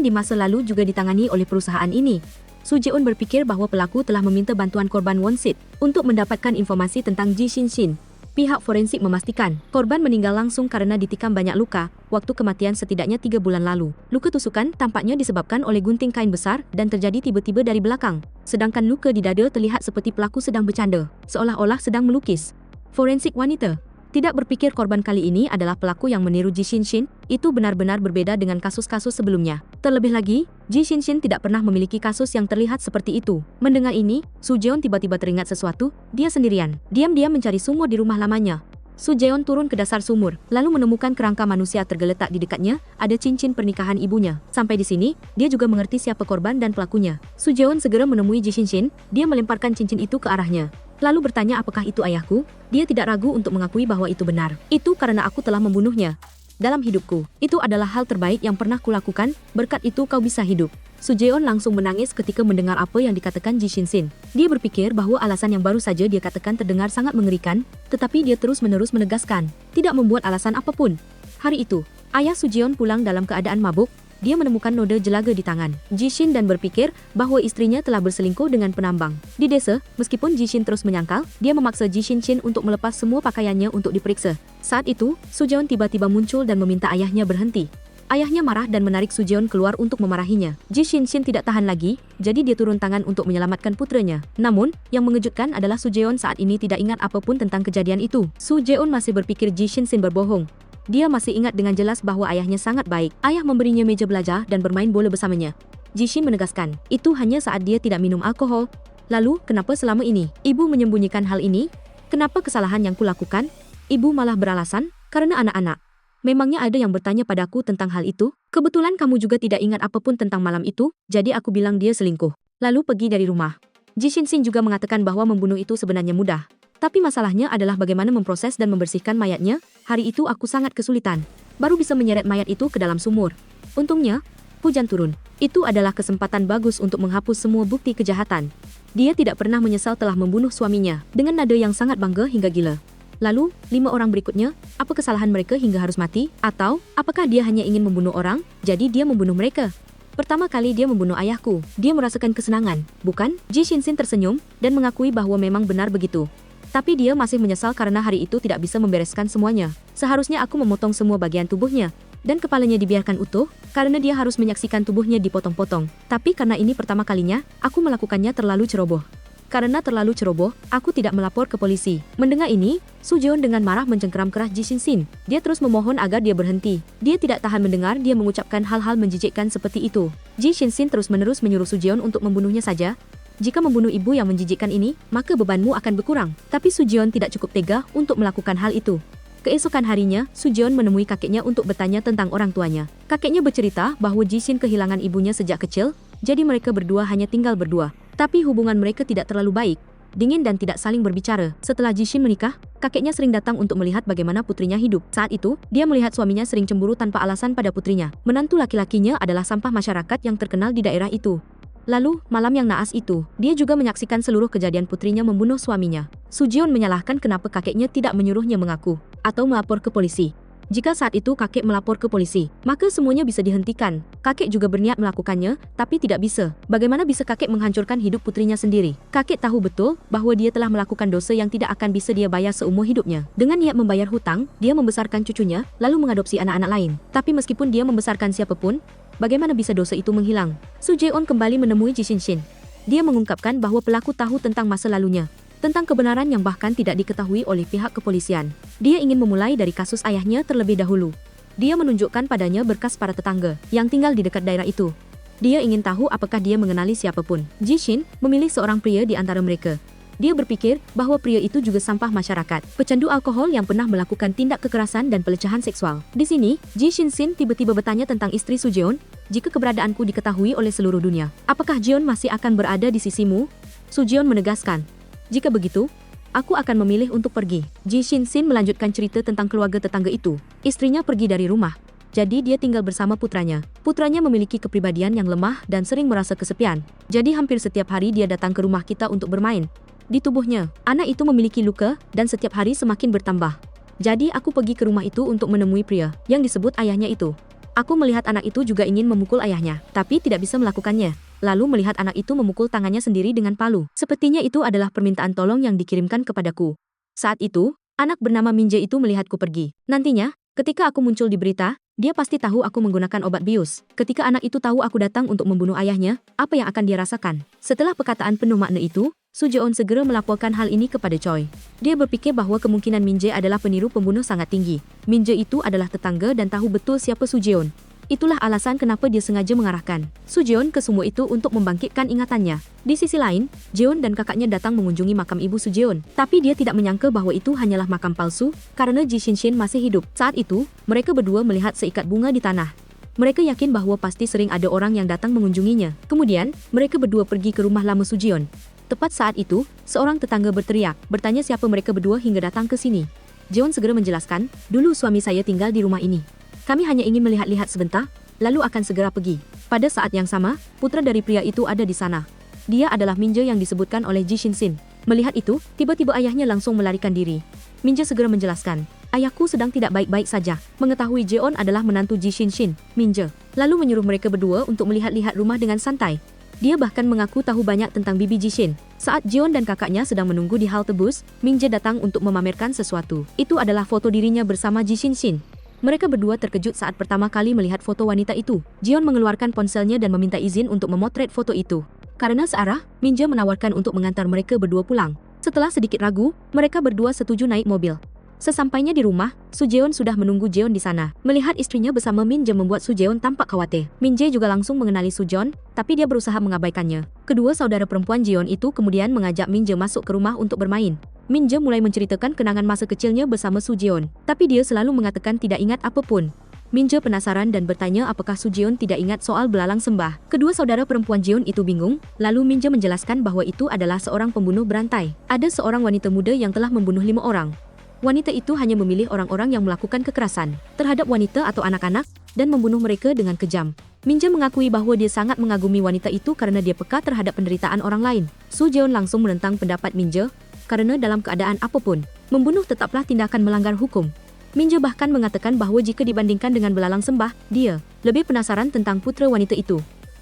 di masa lalu juga ditangani oleh perusahaan ini. Soo Jae-won berpikir bahwa pelaku telah meminta bantuan korban Won-sit untuk mendapatkan informasi tentang Ji Shin. Pihak forensik memastikan korban meninggal langsung karena ditikam banyak luka. Waktu kematian setidaknya 3 bulan lalu. Luka tusukan tampaknya disebabkan oleh gunting kain besar dan terjadi tiba-tiba dari belakang. Sedangkan luka di dada terlihat seperti pelaku sedang bercanda, seolah-olah sedang melukis. Forensik wanita tidak berpikir korban kali ini adalah pelaku yang meniru Ji Shin. Itu benar-benar berbeda dengan kasus-kasus sebelumnya. Terlebih lagi, Ji Shin tidak pernah memiliki kasus yang terlihat seperti itu. Mendengar ini, Soo Jae-won tiba-tiba teringat sesuatu. Dia sendirian, diam-diam mencari sumur di rumah lamanya. Soo Jae-won turun ke dasar sumur, lalu menemukan kerangka manusia tergeletak di dekatnya. Ada cincin pernikahan ibunya. Sampai di sini, dia juga mengerti siapa korban dan pelakunya. Soo Jae-won segera menemui Ji Shin. Dia melemparkan cincin itu ke arahnya, lalu bertanya apakah itu ayahku. Dia tidak ragu untuk mengakui bahwa itu benar. Itu karena aku telah membunuhnya. Dalam hidupku, itu adalah hal terbaik yang pernah kulakukan. Berkat itu kau bisa hidup. Soo Jae-won langsung menangis ketika mendengar apa yang dikatakan Ji Shin. Dia berpikir bahwa alasan yang baru saja dia katakan terdengar sangat mengerikan, tetapi dia terus-menerus menegaskan, tidak membuat alasan apapun. Hari itu, ayah Soo Jae-won pulang dalam keadaan mabuk. Dia menemukan noda jelaga di tangan Ji Shin dan berpikir bahwa istrinya telah berselingkuh dengan penambang. Di desa, meskipun Ji Shin terus menyangkal, dia memaksa Ji Shin untuk melepas semua pakaiannya untuk diperiksa. Saat itu, Soo Jae-won tiba-tiba muncul dan meminta ayahnya berhenti. Ayahnya marah dan menarik Soo Jae-won keluar untuk memarahinya. Ji Shin tidak tahan lagi, jadi dia turun tangan untuk menyelamatkan putranya. Namun, yang mengejutkan adalah Soo Jae-won saat ini tidak ingat apapun tentang kejadian itu. Soo Jae-won masih berpikir Ji Shin berbohong. Dia masih ingat dengan jelas bahwa ayahnya sangat baik. Ayah memberinya meja belajar dan bermain bola bersamanya. Ji Shin menegaskan, itu hanya saat dia tidak minum alkohol. Lalu, kenapa selama ini ibu menyembunyikan hal ini? Kenapa kesalahan yang kulakukan? Ibu malah beralasan, karena anak-anak. Memangnya ada yang bertanya padaku tentang hal itu? Kebetulan kamu juga tidak ingat apapun tentang malam itu, jadi aku bilang dia selingkuh. Lalu pergi dari rumah. Ji Shin juga mengatakan bahwa membunuh itu sebenarnya mudah. Tapi masalahnya adalah bagaimana memproses dan membersihkan mayatnya. Hari itu aku sangat kesulitan. Baru bisa menyeret mayat itu ke dalam sumur. Untungnya, hujan turun. Itu adalah kesempatan bagus untuk menghapus semua bukti kejahatan. Dia tidak pernah menyesal telah membunuh suaminya, dengan nada yang sangat bangga hingga gila. Lalu, 5 orang berikutnya, apa kesalahan mereka hingga harus mati? Atau, apakah dia hanya ingin membunuh orang, jadi dia membunuh mereka? Pertama kali dia membunuh ayahku, dia merasakan kesenangan, bukan? Ji Shin tersenyum, dan mengakui bahwa memang benar begitu. Tapi dia masih menyesal karena hari itu tidak bisa membereskan semuanya. Seharusnya aku memotong semua bagian tubuhnya, dan kepalanya dibiarkan utuh, karena dia harus menyaksikan tubuhnya dipotong-potong. Tapi karena ini pertama kalinya, aku melakukannya terlalu ceroboh. Karena terlalu ceroboh, aku tidak melapor ke polisi. Mendengar ini, Soo Jae-won dengan marah mencengkeram keras Ji Shin. Dia terus memohon agar dia berhenti. Dia tidak tahan mendengar dia mengucapkan hal-hal menjijikkan seperti itu. Ji Shin terus-menerus menyuruh Soo Jae-won untuk membunuhnya saja. Jika membunuh ibu yang menjijikkan ini, maka bebanmu akan berkurang. Tapi Soo Jae-won tidak cukup tega untuk melakukan hal itu. Keesokan harinya, Soo Jae-won menemui kakeknya untuk bertanya tentang orang tuanya. Kakeknya bercerita bahwa Ji Shin kehilangan ibunya sejak kecil, jadi mereka berdua hanya tinggal berdua. Tapi hubungan mereka tidak terlalu baik, dingin dan tidak saling berbicara. Setelah Ji Shin menikah, kakeknya sering datang untuk melihat bagaimana putrinya hidup. Saat itu, dia melihat suaminya sering cemburu tanpa alasan pada putrinya. Menantu laki-lakinya adalah sampah masyarakat yang terkenal di daerah itu. Lalu, malam yang naas itu, dia juga menyaksikan seluruh kejadian putrinya membunuh suaminya. Soo Jae-won menyalahkan kenapa kakeknya tidak menyuruhnya mengaku atau melapor ke polisi. Jika saat itu kakek melapor ke polisi, maka semuanya bisa dihentikan. Kakek juga berniat melakukannya, tapi tidak bisa. Bagaimana bisa kakek menghancurkan hidup putrinya sendiri? Kakek tahu betul bahwa dia telah melakukan dosa yang tidak akan bisa dia bayar seumur hidupnya. Dengan niat membayar hutang, dia membesarkan cucunya, lalu mengadopsi anak-anak lain. Tapi meskipun dia membesarkan siapapun, bagaimana bisa dosa itu menghilang? Soo Jae-won kembali menemui Ji Shin. Dia mengungkapkan bahwa pelaku tahu tentang masa lalunya. tentang kebenaran yang bahkan tidak diketahui oleh pihak kepolisian. Dia ingin memulai dari kasus ayahnya terlebih dahulu. Dia menunjukkan padanya berkas para tetangga yang tinggal di dekat daerah itu. Dia ingin tahu apakah dia mengenali siapapun. Jishin memilih seorang pria di antara mereka. Dia berpikir bahwa pria itu juga sampah masyarakat, pecandu alkohol yang pernah melakukan tindak kekerasan dan pelecehan seksual. Di sini, Ji Shin-sin tiba-tiba bertanya tentang istri Sujeon, jika keberadaanku diketahui oleh seluruh dunia, apakah Jeon masih akan berada di sisimu? Sujeon menegaskan, jika begitu, aku akan memilih untuk pergi. Ji Shin-sin melanjutkan cerita tentang keluarga tetangga itu. Istrinya pergi dari rumah, jadi dia tinggal bersama putranya. Putranya memiliki kepribadian yang lemah dan sering merasa kesepian. Jadi hampir setiap hari dia datang ke rumah kita untuk bermain. Di tubuhnya, anak itu memiliki luka dan setiap hari semakin bertambah. Jadi aku pergi ke rumah itu untuk menemui pria yang disebut ayahnya itu. Aku melihat anak itu juga ingin memukul ayahnya, tapi tidak bisa melakukannya. Lalu melihat anak itu memukul tangannya sendiri dengan palu. Sepertinya itu adalah permintaan tolong yang dikirimkan kepadaku. Saat itu, anak bernama Minje itu melihatku pergi. Nantinya, ketika aku muncul di berita, dia pasti tahu aku menggunakan obat bius. Ketika anak itu tahu aku datang untuk membunuh ayahnya, apa yang akan dia rasakan? Setelah perkataan penuh makna itu, Sujeon segera melaporkan hal ini kepada Choi. Dia berpikir bahwa kemungkinan Minje adalah peniru pembunuh sangat tinggi. Minje itu adalah tetangga dan tahu betul siapa Sujeon. Itulah alasan kenapa dia sengaja mengarahkan Sujeon ke sumur itu untuk membangkitkan ingatannya. Di sisi lain, Jeon dan kakaknya datang mengunjungi makam ibu Sujeon. Tapi dia tidak menyangka bahwa itu hanyalah makam palsu, karena Ji Shin-shin masih hidup. Saat itu, mereka berdua melihat seikat bunga di tanah. Mereka yakin bahwa pasti sering ada orang yang datang mengunjunginya. Kemudian, mereka berdua pergi ke rumah lama Sujeon. Tepat saat itu, seorang tetangga berteriak, bertanya siapa mereka berdua hingga datang ke sini. Jeon segera menjelaskan, dulu suami saya tinggal di rumah ini. Kami hanya ingin melihat-lihat sebentar, lalu akan segera pergi. Pada saat yang sama, putra dari pria itu ada di sana. Dia adalah Minje yang disebutkan oleh Ji Shin-sin. Melihat itu, tiba-tiba ayahnya langsung melarikan diri. Minje segera menjelaskan, ayahku sedang tidak baik-baik saja. Mengetahui Jeon adalah menantu Ji Shin-sin, Minje lalu menyuruh mereka berdua untuk melihat-lihat rumah dengan santai. Dia bahkan mengaku tahu banyak tentang bibi Jishin. Saat Jeon dan kakaknya sedang menunggu di halte bus, Minje datang untuk memamerkan sesuatu. Itu adalah foto dirinya bersama Ji Shin-sin. Mereka berdua terkejut saat pertama kali melihat foto wanita itu. Jeon mengeluarkan ponselnya dan meminta izin untuk memotret foto itu. Karena searah, Minje menawarkan untuk mengantar mereka berdua pulang. Setelah sedikit ragu, mereka berdua setuju naik mobil. Sesampainya di rumah, Sujeon sudah menunggu Jeon di sana. Melihat istrinya bersama Minje membuat Sujeon tampak khawatir. Minje juga langsung mengenali Sujeon, tapi dia berusaha mengabaikannya. Kedua saudara perempuan Jeon itu kemudian mengajak Minje masuk ke rumah untuk bermain. Minje mulai menceritakan kenangan masa kecilnya bersama Sujeon, tapi dia selalu mengatakan tidak ingat apapun. Minje penasaran dan bertanya apakah Sujeon tidak ingat soal belalang sembah. Kedua saudara perempuan Jeon itu bingung, lalu Minje menjelaskan bahwa itu adalah seorang pembunuh berantai. Ada seorang wanita muda yang telah membunuh 5 orang. Wanita itu hanya memilih orang-orang yang melakukan kekerasan terhadap wanita atau anak-anak dan membunuh mereka dengan kejam. Minje mengakui bahwa dia sangat mengagumi wanita itu karena dia peka terhadap penderitaan orang lain. Sujeon langsung menentang pendapat Minje karena dalam keadaan apapun, membunuh tetaplah tindakan melanggar hukum. Minje bahkan mengatakan bahwa jika dibandingkan dengan belalang sembah, dia lebih penasaran tentang putra wanita itu.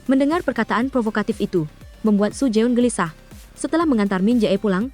Mendengar perkataan provokatif itu, membuat Sujeon gelisah. Setelah mengantar Minje pulang,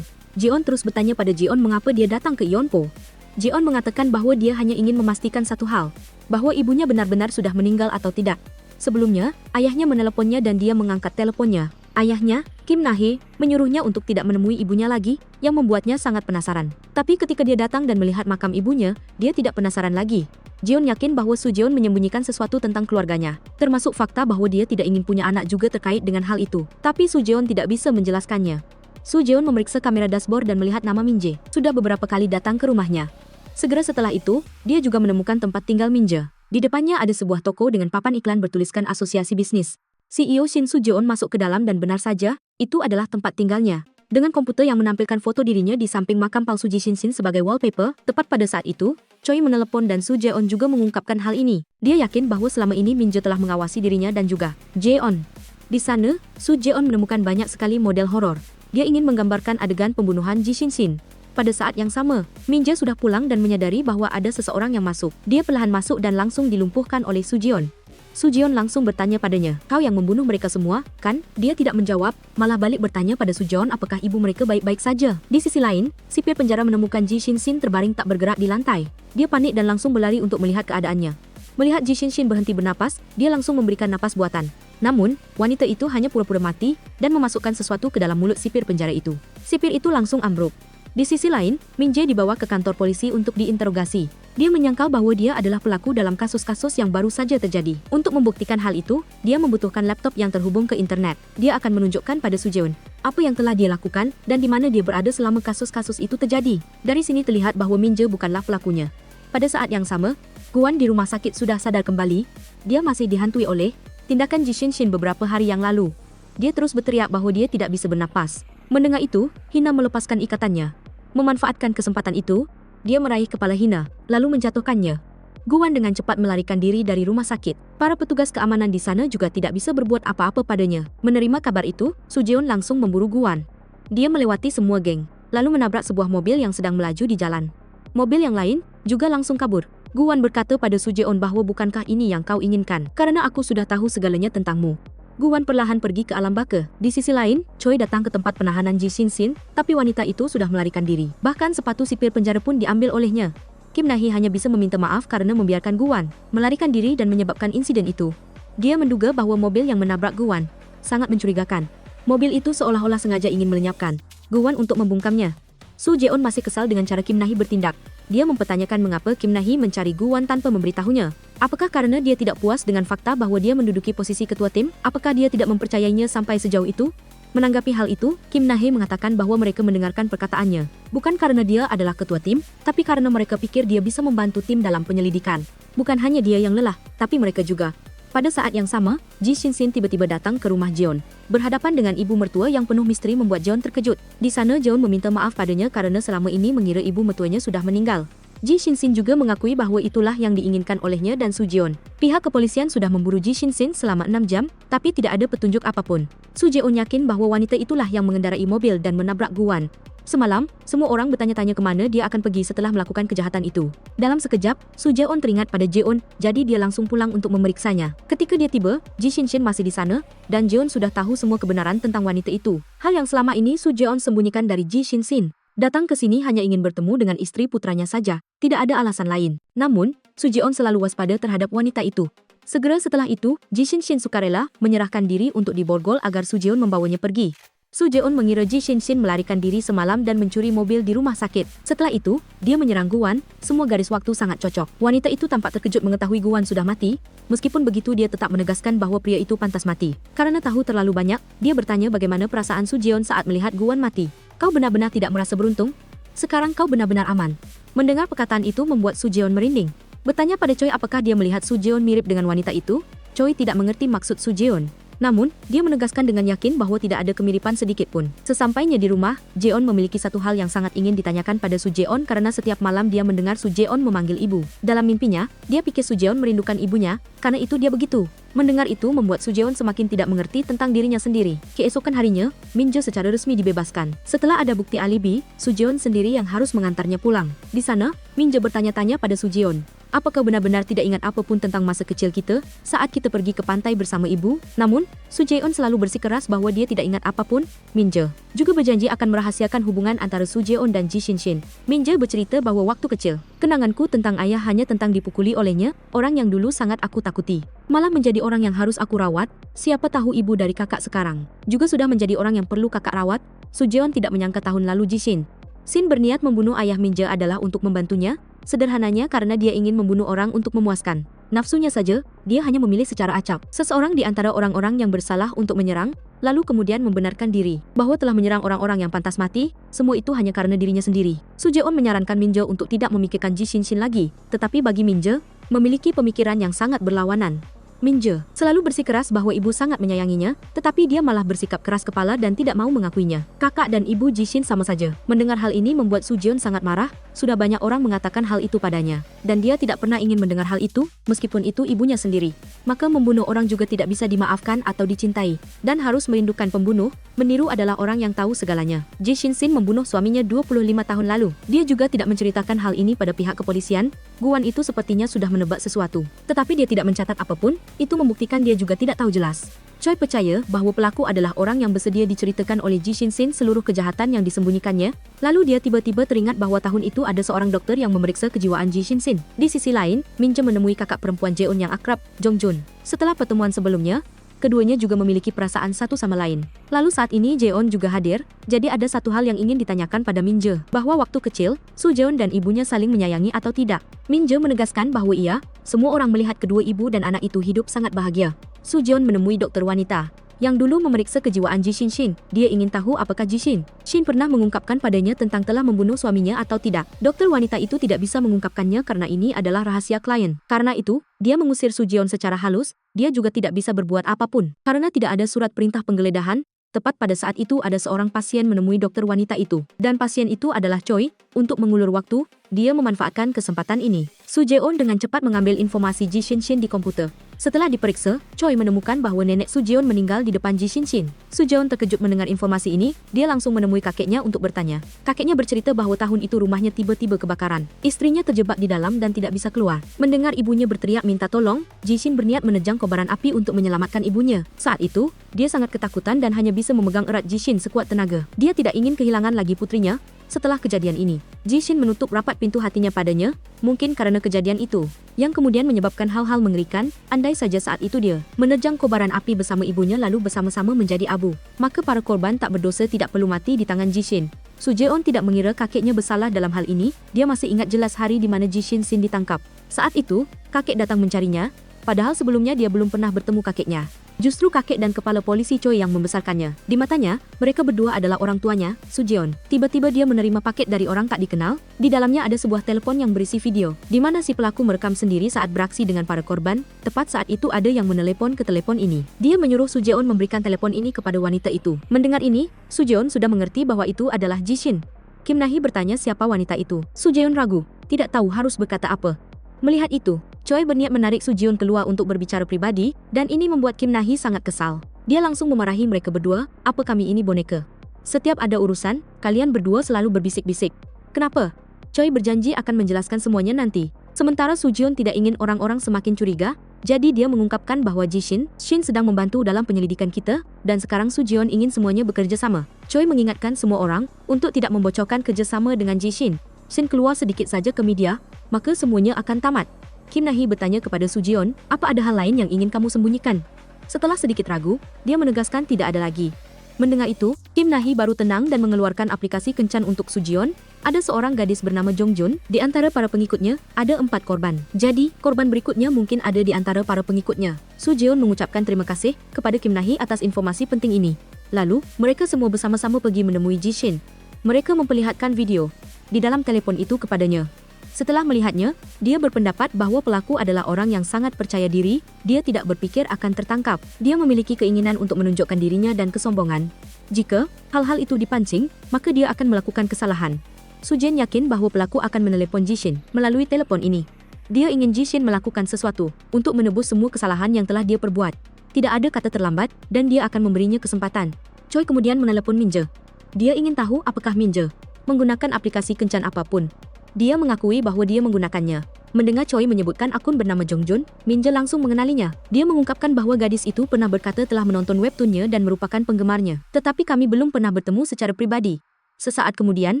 Jeon terus bertanya pada Jeon mengapa dia datang ke Yeonpo. Jeon mengatakan bahwa dia hanya ingin memastikan satu hal, bahwa ibunya benar-benar sudah meninggal atau tidak. Sebelumnya, ayahnya meneleponnya dan dia mengangkat teleponnya. Ayahnya, Kim Na-hee, menyuruhnya untuk tidak menemui ibunya lagi, yang membuatnya sangat penasaran. Tapi ketika dia datang dan melihat makam ibunya, dia tidak penasaran lagi. Jeon yakin bahwa Sujeon menyembunyikan sesuatu tentang keluarganya, termasuk fakta bahwa dia tidak ingin punya anak juga terkait dengan hal itu. Tapi Sujeon tidak bisa menjelaskannya. Sujeon memeriksa kamera dashboard dan melihat nama Minje sudah beberapa kali datang ke rumahnya. Segera setelah itu, dia juga menemukan tempat tinggal Minje. Di depannya ada sebuah toko dengan papan iklan bertuliskan asosiasi bisnis. CEO Shin Sujeon masuk ke dalam dan benar saja, itu adalah tempat tinggalnya. Dengan komputer yang menampilkan foto dirinya di samping makam palsu Ji Shin-sin sebagai wallpaper, tepat pada saat itu, Choi menelepon dan Sujeon juga mengungkapkan hal ini. Dia yakin bahwa selama ini Minje telah mengawasi dirinya dan juga Jeon. Di sana, Sujeon menemukan banyak sekali model horor. Dia ingin menggambarkan adegan pembunuhan Ji Shin-sin. Pada saat yang sama, Minje sudah pulang dan menyadari bahwa ada seseorang yang masuk. Dia perlahan masuk dan langsung dilumpuhkan oleh Sujeon. Sujeon langsung bertanya padanya, kau yang membunuh mereka semua, kan? Dia tidak menjawab, malah balik bertanya pada Sujeon apakah ibu mereka baik-baik saja. Di sisi lain, sipir penjara menemukan Ji Shin-sin terbaring tak bergerak di lantai. Dia panik dan langsung berlari untuk melihat keadaannya. Melihat Ji Shin-sin berhenti bernapas, dia langsung memberikan napas buatan. Namun, wanita itu hanya pura-pura mati dan memasukkan sesuatu ke dalam mulut sipir penjara itu. Sipir itu langsung ambruk. Di sisi lain, Min Jae dibawa ke kantor polisi untuk diinterogasi. Dia menyangkal bahwa dia adalah pelaku dalam kasus-kasus yang baru saja terjadi. Untuk membuktikan hal itu, dia membutuhkan laptop yang terhubung ke internet. Dia akan menunjukkan pada Sujeon apa yang telah dia lakukan dan di mana dia berada selama kasus-kasus itu terjadi. Dari sini terlihat bahwa Min Jae bukanlah pelakunya. Pada saat yang sama, Guan di rumah sakit sudah sadar kembali. Dia masih dihantui oleh tindakan Ji Shin beberapa hari yang lalu. Dia terus berteriak bahwa dia tidak bisa bernapas. Mendengar itu, Hina melepaskan ikatannya. Memanfaatkan kesempatan itu, dia meraih kepala Hina, lalu menjatuhkannya. Guan dengan cepat melarikan diri dari rumah sakit. Para petugas keamanan di sana juga tidak bisa berbuat apa-apa padanya. Menerima kabar itu, Sujeon langsung memburu Guan. Dia melewati semua geng, lalu menabrak sebuah mobil yang sedang melaju di jalan. Mobil yang lain juga langsung kabur. Guan berkata pada Sujeon bahwa bukankah ini yang kau inginkan, karena aku sudah tahu segalanya tentangmu. Guan perlahan pergi ke alam baka. Di sisi lain, Choi datang ke tempat penahanan Ji Shin, tapi wanita itu sudah melarikan diri. Bahkan sepatu sipir penjara pun diambil olehnya. Kim Nahi hanya bisa meminta maaf karena membiarkan Guan melarikan diri dan menyebabkan insiden itu. Dia menduga bahwa mobil yang menabrak Guan sangat mencurigakan. Mobil itu seolah-olah sengaja ingin melenyapkan Guan untuk membungkamnya. Su Jeon masih kesal dengan cara Kim Nahi bertindak. Dia mempertanyakan mengapa Kim Nahi mencari Guan tanpa memberitahunya. Apakah karena dia tidak puas dengan fakta bahwa dia menduduki posisi ketua tim? Apakah dia tidak mempercayainya sampai sejauh itu? Menanggapi hal itu, Kim Nahi mengatakan bahwa mereka mendengarkan perkataannya. Bukan karena dia adalah ketua tim, tapi karena mereka pikir dia bisa membantu tim dalam penyelidikan. Bukan hanya dia yang lelah, tapi mereka juga. Pada saat yang sama, Ji Shin tiba-tiba datang ke rumah Jeon. Berhadapan dengan ibu mertua yang penuh misteri membuat Jeon terkejut. Di sana Jeon meminta maaf padanya karena selama ini mengira ibu mertuanya sudah meninggal. Ji Shin juga mengakui bahwa itulah yang diinginkan olehnya dan Su Jeon. Pihak kepolisian sudah memburu Ji Shin selama 6 jam, tapi tidak ada petunjuk apapun. Su Jeon yakin bahwa wanita itulah yang mengendarai mobil dan menabrak Guan. Semalam, semua orang bertanya-tanya kemana dia akan pergi setelah melakukan kejahatan itu. Dalam sekejap, Su Jeon teringat pada Jeon, jadi dia langsung pulang untuk memeriksanya. Ketika dia tiba, Ji Shin masih di sana, dan Jeon sudah tahu semua kebenaran tentang wanita itu. Hal yang selama ini Su Jeon sembunyikan dari Ji Shin. Datang ke sini hanya ingin bertemu dengan istri putranya saja, tidak ada alasan lain. Namun, Su Jeon selalu waspada terhadap wanita itu. Segera setelah itu, Ji Shin sukarela menyerahkan diri untuk diborgol agar Su Jeon membawanya pergi. Su Jeon mengira Ji Shin melarikan diri semalam dan mencuri mobil di rumah sakit. Setelah itu, dia menyerang Guan. Semua garis waktu sangat cocok. Wanita itu tampak terkejut mengetahui Guan sudah mati. Meskipun begitu, dia tetap menegaskan bahwa pria itu pantas mati. Karena tahu terlalu banyak, dia bertanya bagaimana perasaan Su Jeon saat melihat Guan mati. Kau benar-benar tidak merasa beruntung? Sekarang kau benar-benar aman. Mendengar perkataan itu membuat Su Jeon merinding. Bertanya pada Choi apakah dia melihat Su Jeon mirip dengan wanita itu. Choi tidak mengerti maksud Su Jeon. Namun, dia menegaskan dengan yakin bahwa tidak ada kemiripan sedikit pun. Sesampainya di rumah, Jeon memiliki satu hal yang sangat ingin ditanyakan pada Su Jeon karena setiap malam dia mendengar Su Jeon memanggil ibu. Dalam mimpinya, dia pikir Su Jeon merindukan ibunya, karena itu dia begitu. Mendengar itu membuat Su Jeon semakin tidak mengerti tentang dirinya sendiri. Keesokan harinya, Min Jae secara resmi dibebaskan. Setelah ada bukti alibi, Su Jeon sendiri yang harus mengantarnya pulang. Di sana, Min Jae bertanya-tanya pada Su Jeon. Apakah benar-benar tidak ingat apapun tentang masa kecil kita saat kita pergi ke pantai bersama ibu? Namun, Su Jeon selalu bersikeras bahwa dia tidak ingat apapun. Min Jae juga berjanji akan merahasiakan hubungan antara Su Jeon dan Ji Shin. Min Jae bercerita bahwa waktu kecil, kenanganku tentang ayah hanya tentang dipukuli olehnya, orang yang dulu sangat aku takuti. Malah menjadi orang yang harus aku rawat. Siapa tahu ibu dari kakak sekarang juga sudah menjadi orang yang perlu kakak rawat. Su Jeon tidak menyangka tahun lalu Ji Shin berniat membunuh ayah Min Jae adalah untuk membantunya. Sederhananya karena dia ingin membunuh orang untuk memuaskan nafsunya saja, dia hanya memilih secara acak seseorang di antara orang-orang yang bersalah untuk menyerang, lalu kemudian membenarkan diri bahwa telah menyerang orang-orang yang pantas mati, semua itu hanya karena dirinya sendiri. Su Jeon menyarankan Min Jae untuk tidak memikirkan Ji Shin lagi, tetapi bagi Min Jae, memiliki pemikiran yang sangat berlawanan. Min Jae selalu bersikeras bahwa ibu sangat menyayanginya, tetapi dia malah bersikap keras kepala dan tidak mau mengakuinya. Kakak dan ibu Ji Shin sama saja. Mendengar hal ini membuat Su Jeon sangat marah. Sudah banyak orang mengatakan hal itu padanya, dan dia tidak pernah ingin mendengar hal itu, meskipun itu ibunya sendiri. Maka membunuh orang juga tidak bisa dimaafkan atau dicintai, dan harus merindukan pembunuh. Meniru adalah orang yang tahu segalanya. Ji Shin membunuh suaminya 25 tahun lalu. Dia juga tidak menceritakan hal ini pada pihak kepolisian. Guan itu sepertinya sudah menebak sesuatu, tetapi dia tidak mencatat apapun. Itu membuktikan dia juga tidak tahu jelas. Choi percaya bahwa pelaku adalah orang yang bersedia diceritakan oleh Ji Shin seluruh kejahatan yang disembunyikannya. Lalu dia tiba-tiba teringat bahwa tahun itu ada seorang dokter yang memeriksa kejiwaan Ji Shin. Di sisi lain, Min Jae menemui kakak perempuan Jeon yang akrab, Jong Jun. Setelah pertemuan sebelumnya, keduanya juga memiliki perasaan satu sama lain. Lalu saat ini Jeon juga hadir, jadi ada satu hal yang ingin ditanyakan pada Min Je, bahwa waktu kecil, Su Jeon dan ibunya saling menyayangi atau tidak. Min Je menegaskan bahwa iya, semua orang melihat kedua ibu dan anak itu hidup sangat bahagia. Su Jeon menemui dokter wanita yang dulu memeriksa kejiwaan Ji Shin. Dia ingin tahu apakah Ji Shin pernah mengungkapkan padanya tentang telah membunuh suaminya atau tidak. Dokter wanita itu tidak bisa mengungkapkannya karena ini adalah rahasia klien. Karena itu, dia mengusir Su Jeon secara halus. Dia juga tidak bisa berbuat apapun karena tidak ada surat perintah penggeledahan. Tepat pada saat itu ada seorang pasien menemui dokter wanita itu. Dan pasien itu adalah Choi. Untuk mengulur waktu, dia memanfaatkan kesempatan ini. Su Jeon dengan cepat mengambil informasi Ji Shin di komputer. Setelah diperiksa, Choi menemukan bahwa nenek Su Jeon meninggal di depan Ji Shin. Su Jeon terkejut mendengar informasi ini, dia langsung menemui kakeknya untuk bertanya. Kakeknya bercerita bahwa tahun itu rumahnya tiba-tiba kebakaran. Istrinya terjebak di dalam dan tidak bisa keluar. Mendengar ibunya berteriak minta tolong, Ji Shin berniat menejang kobaran api untuk menyelamatkan ibunya. Saat itu, dia sangat ketakutan dan hanya bisa memegang erat Ji Shin sekuat tenaga. Dia tidak ingin kehilangan lagi putrinya. Setelah kejadian ini, Ji Shin menutup rapat pintu hatinya padanya, mungkin karena kejadian itu, yang kemudian menyebabkan hal-hal mengerikan. Andai saja saat itu dia menerjang kobaran api bersama ibunya lalu bersama-sama menjadi abu, maka para korban tak berdosa tidak perlu mati di tangan Ji Shin. Su Jeon tidak mengira kakeknya bersalah dalam hal ini, dia masih ingat jelas hari di mana Ji Shin ditangkap. Saat itu, kakek datang mencarinya, padahal sebelumnya dia belum pernah bertemu kakeknya. Justru kakek dan kepala polisi Choi yang membesarkannya. Di matanya, mereka berdua adalah orang tuanya, Su Jeon. Tiba-tiba dia menerima paket dari orang tak dikenal. Di dalamnya ada sebuah telepon yang berisi video, di mana si pelaku merekam sendiri saat beraksi dengan para korban. Tepat saat itu ada yang menelepon ke telepon ini. Dia menyuruh Su Jeon memberikan telepon ini kepada wanita itu. Mendengar ini, Su Jeon sudah mengerti bahwa itu adalah Ji Shin. Kim Na-hee bertanya siapa wanita itu. Su Jeon ragu, tidak tahu harus berkata apa. Melihat itu, Choi berniat menarik Su Jeon keluar untuk berbicara pribadi, dan ini membuat Kim Na-hee sangat kesal. Dia langsung memarahi mereka berdua, apa kami ini boneka? Setiap ada urusan, kalian berdua selalu berbisik-bisik. Kenapa? Choi berjanji akan menjelaskan semuanya nanti. Sementara Su Jeon tidak ingin orang-orang semakin curiga, jadi dia mengungkapkan bahwa Ji Shin sedang membantu dalam penyelidikan kita, dan sekarang Su Jeon ingin semuanya bekerja sama. Choi mengingatkan semua orang untuk tidak membocorkan kerjasama dengan Ji Shin keluar sedikit saja ke media, maka semuanya akan tamat. Kim Na-hee bertanya kepada Su Jeon, apa ada hal lain yang ingin kamu sembunyikan? Setelah sedikit ragu, dia menegaskan tidak ada lagi. Mendengar itu, Kim Na-hee baru tenang dan mengeluarkan aplikasi kencan untuk Su Jeon. Ada seorang gadis bernama Jong Jun, di antara para pengikutnya, ada 4 korban. Jadi, korban berikutnya mungkin ada di antara para pengikutnya. Su Jeon mengucapkan terima kasih kepada Kim Na-hee atas informasi penting ini. Lalu, mereka semua bersama-sama pergi menemui Ji Shin. Mereka memperlihatkan video di dalam telepon itu kepadanya. Setelah melihatnya, dia berpendapat bahwa pelaku adalah orang yang sangat percaya diri. Dia tidak berpikir akan tertangkap. Dia memiliki keinginan untuk menunjukkan dirinya dan kesombongan. Jika hal-hal itu dipancing, maka dia akan melakukan kesalahan. Su Jeon yakin bahwa pelaku akan menelepon Ji Shin melalui telepon ini. Dia ingin Ji Shin melakukan sesuatu untuk menebus semua kesalahan yang telah dia perbuat. Tidak ada kata terlambat, dan dia akan memberinya kesempatan. Choi kemudian menelepon Min Je. Dia ingin tahu apakah Min Je menggunakan aplikasi kencan apapun. Dia mengakui bahwa dia menggunakannya. Mendengar Choi menyebutkan akun bernama Jong Jun, Min Je langsung mengenalinya. Dia mengungkapkan bahwa gadis itu pernah berkata telah menonton webtoonnya dan merupakan penggemarnya. Tetapi kami belum pernah bertemu secara pribadi. Sesaat kemudian,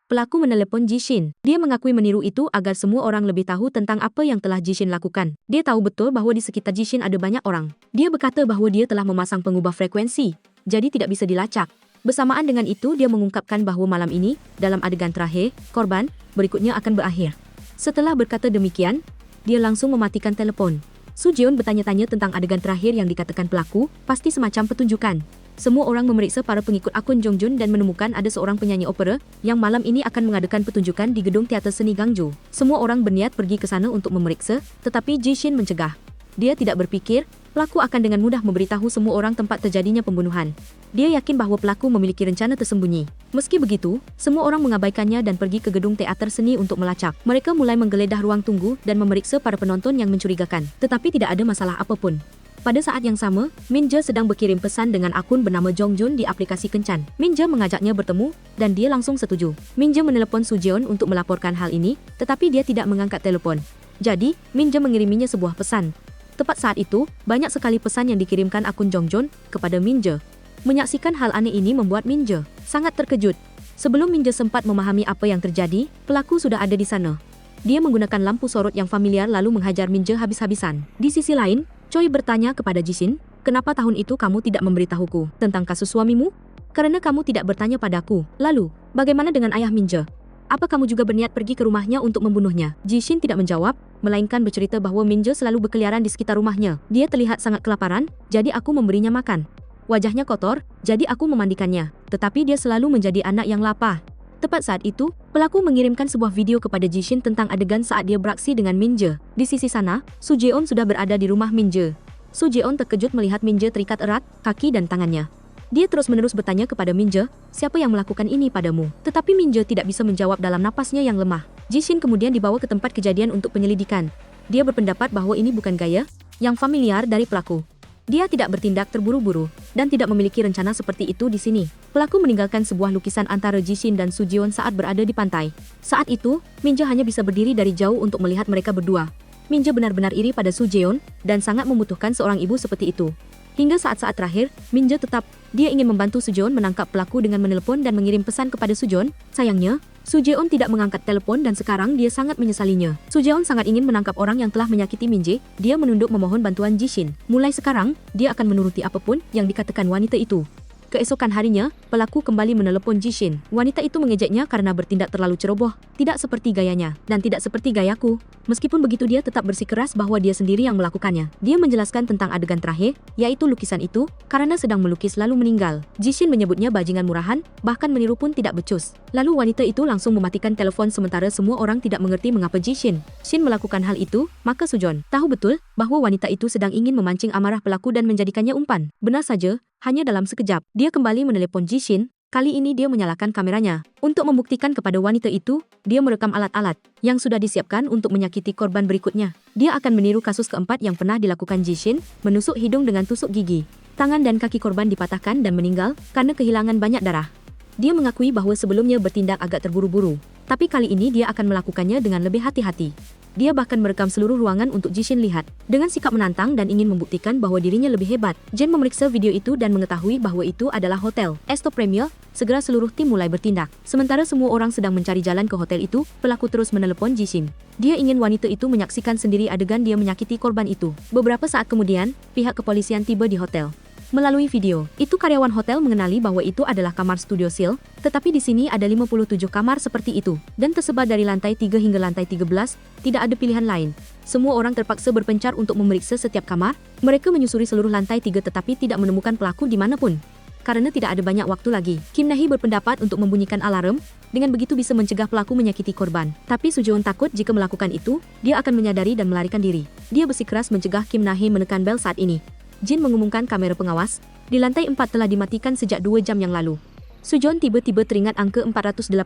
pelaku menelepon Ji Shin. Dia mengakui meniru itu agar semua orang lebih tahu tentang apa yang telah Ji Shin lakukan. Dia tahu betul bahwa di sekitar Ji Shin ada banyak orang. Dia berkata bahwa dia telah memasang pengubah frekuensi, jadi tidak bisa dilacak. Bersamaan dengan itu, dia mengungkapkan bahwa malam ini, dalam adegan terakhir, korban berikutnya akan berakhir. Setelah berkata demikian, dia langsung mematikan telepon. Su Jeon bertanya-tanya tentang adegan terakhir yang dikatakan pelaku, pasti semacam pertunjukan. Semua orang memeriksa para pengikut akun Jong Jun dan menemukan ada seorang penyanyi opera yang malam ini akan mengadakan pertunjukan di gedung teater seni Gangju. Semua orang berniat pergi ke sana untuk memeriksa, tetapi Ji Shin mencegah. Dia tidak berpikir pelaku akan dengan mudah memberitahu semua orang tempat terjadinya pembunuhan. Dia yakin bahwa pelaku memiliki rencana tersembunyi. Meski begitu, semua orang mengabaikannya dan pergi ke gedung teater seni untuk melacak. Mereka mulai menggeledah ruang tunggu dan memeriksa para penonton yang mencurigakan. Tetapi tidak ada masalah apapun. Pada saat yang sama, Min Je sedang berkirim pesan dengan akun bernama Jong Jun di aplikasi kencan. Min Je mengajaknya bertemu, dan dia langsung setuju. Min Je menelepon Su Jeon untuk melaporkan hal ini, tetapi dia tidak mengangkat telepon. Jadi, Min Je mengiriminya sebuah pesan. Tepat saat itu, banyak sekali pesan yang dikirimkan akun Jong Jun kepada Min Je. Menyaksikan hal aneh ini membuat Min Je sangat terkejut. Sebelum Min Je sempat memahami apa yang terjadi, pelaku sudah ada di sana. Dia menggunakan lampu sorot yang familiar lalu menghajar Min Je habis-habisan. Di sisi lain, Choi bertanya kepada Ji Shin, kenapa tahun itu kamu tidak memberitahuku tentang kasus suamimu? Karena kamu tidak bertanya padaku. Lalu, bagaimana dengan ayah Minje? Apa kamu juga berniat pergi ke rumahnya untuk membunuhnya? Jishin tidak menjawab, melainkan bercerita bahwa Minje selalu berkeliaran di sekitar rumahnya. Dia terlihat sangat kelaparan, jadi aku memberinya makan. Wajahnya kotor, jadi aku memandikannya. Tetapi dia selalu menjadi anak yang lapar. Tepat saat itu, pelaku mengirimkan sebuah video kepada Jishin tentang adegan saat dia beraksi dengan Minje. Di sisi sana, Su Jeon sudah berada di rumah Minje. Su Jeon terkejut melihat Minje terikat erat, kaki dan tangannya. Dia terus-menerus bertanya kepada Minje, siapa yang melakukan ini padamu? Tetapi Minje tidak bisa menjawab dalam napasnya yang lemah. Jishin kemudian dibawa ke tempat kejadian untuk penyelidikan. Dia berpendapat bahwa ini bukan gaya yang familiar dari pelaku. Dia tidak bertindak terburu-buru dan tidak memiliki rencana seperti itu di sini. Pelaku meninggalkan sebuah lukisan antara Jishin dan Su Jeon saat berada di pantai. Saat itu, Minje hanya bisa berdiri dari jauh untuk melihat mereka berdua. Minje benar-benar iri pada Su Jeon dan sangat membutuhkan seorang ibu seperti itu. Hingga saat-saat terakhir, Minje tetap dia ingin membantu Su Jeon menangkap pelaku dengan menelpon dan mengirim pesan kepada Su Jeon. Sayangnya, Su Jeon tidak mengangkat telepon dan sekarang dia sangat menyesalinya. Su Jeon sangat ingin menangkap orang yang telah menyakiti Minje. Dia menunduk memohon bantuan Jishin. Mulai sekarang, dia akan menuruti apapun yang dikatakan wanita itu. Keesokan harinya, pelaku kembali menelepon Jishin. Wanita itu mengejeknya karena bertindak terlalu ceroboh, tidak seperti gayanya, dan tidak seperti gayaku. Meskipun begitu dia tetap bersikeras bahwa dia sendiri yang melakukannya. Dia menjelaskan tentang adegan terakhir, yaitu lukisan itu, karena sedang melukis lalu meninggal. Jishin menyebutnya bajingan murahan, bahkan meniru pun tidak becus. Lalu wanita itu langsung mematikan telepon sementara semua orang tidak mengerti mengapa Jishin melakukan hal itu, maka Su Jeon tahu betul bahwa wanita itu sedang ingin memancing amarah pelaku dan menjadikannya umpan. Benar saja, hanya dalam sekejap, dia kembali menelepon Jishin. Kali ini dia menyalakan kameranya. Untuk membuktikan kepada wanita itu, dia merekam alat-alat yang sudah disiapkan untuk menyakiti korban berikutnya. Dia akan meniru kasus keempat yang pernah dilakukan Jishin, menusuk hidung dengan tusuk gigi. Tangan dan kaki korban dipatahkan dan meninggal karena kehilangan banyak darah. Dia mengakui bahwa sebelumnya bertindak agak terburu-buru, tapi kali ini dia akan melakukannya dengan lebih hati-hati. Dia bahkan merekam seluruh ruangan untuk Jishin lihat. Dengan sikap menantang dan ingin membuktikan bahwa dirinya lebih hebat, Jen memeriksa video itu dan mengetahui bahwa itu adalah hotel Esto Premier. Segera seluruh tim mulai bertindak. Sementara semua orang sedang mencari jalan ke hotel itu, pelaku terus menelepon Jishin. Dia ingin wanita itu menyaksikan sendiri adegan dia menyakiti korban itu. Beberapa saat kemudian, pihak kepolisian tiba di hotel. Melalui video, itu karyawan hotel mengenali bahwa itu adalah kamar studio Seal, tetapi di sini ada 57 kamar seperti itu, dan tersebar dari lantai 3 hingga lantai 13, tidak ada pilihan lain. Semua orang terpaksa berpencar untuk memeriksa setiap kamar. Mereka menyusuri seluruh lantai 3 tetapi tidak menemukan pelaku di manapun. Karena tidak ada banyak waktu lagi, Kim Nahi berpendapat untuk membunyikan alarm, dengan begitu bisa mencegah pelaku menyakiti korban. Tapi Su Jeon takut jika melakukan itu, dia akan menyadari dan melarikan diri. Dia bersikeras mencegah Kim Nahi menekan bel saat ini. Jin mengumumkan kamera pengawas di lantai 4 telah dimatikan sejak 2 jam yang lalu. Su Jeon tiba-tiba teringat angka 418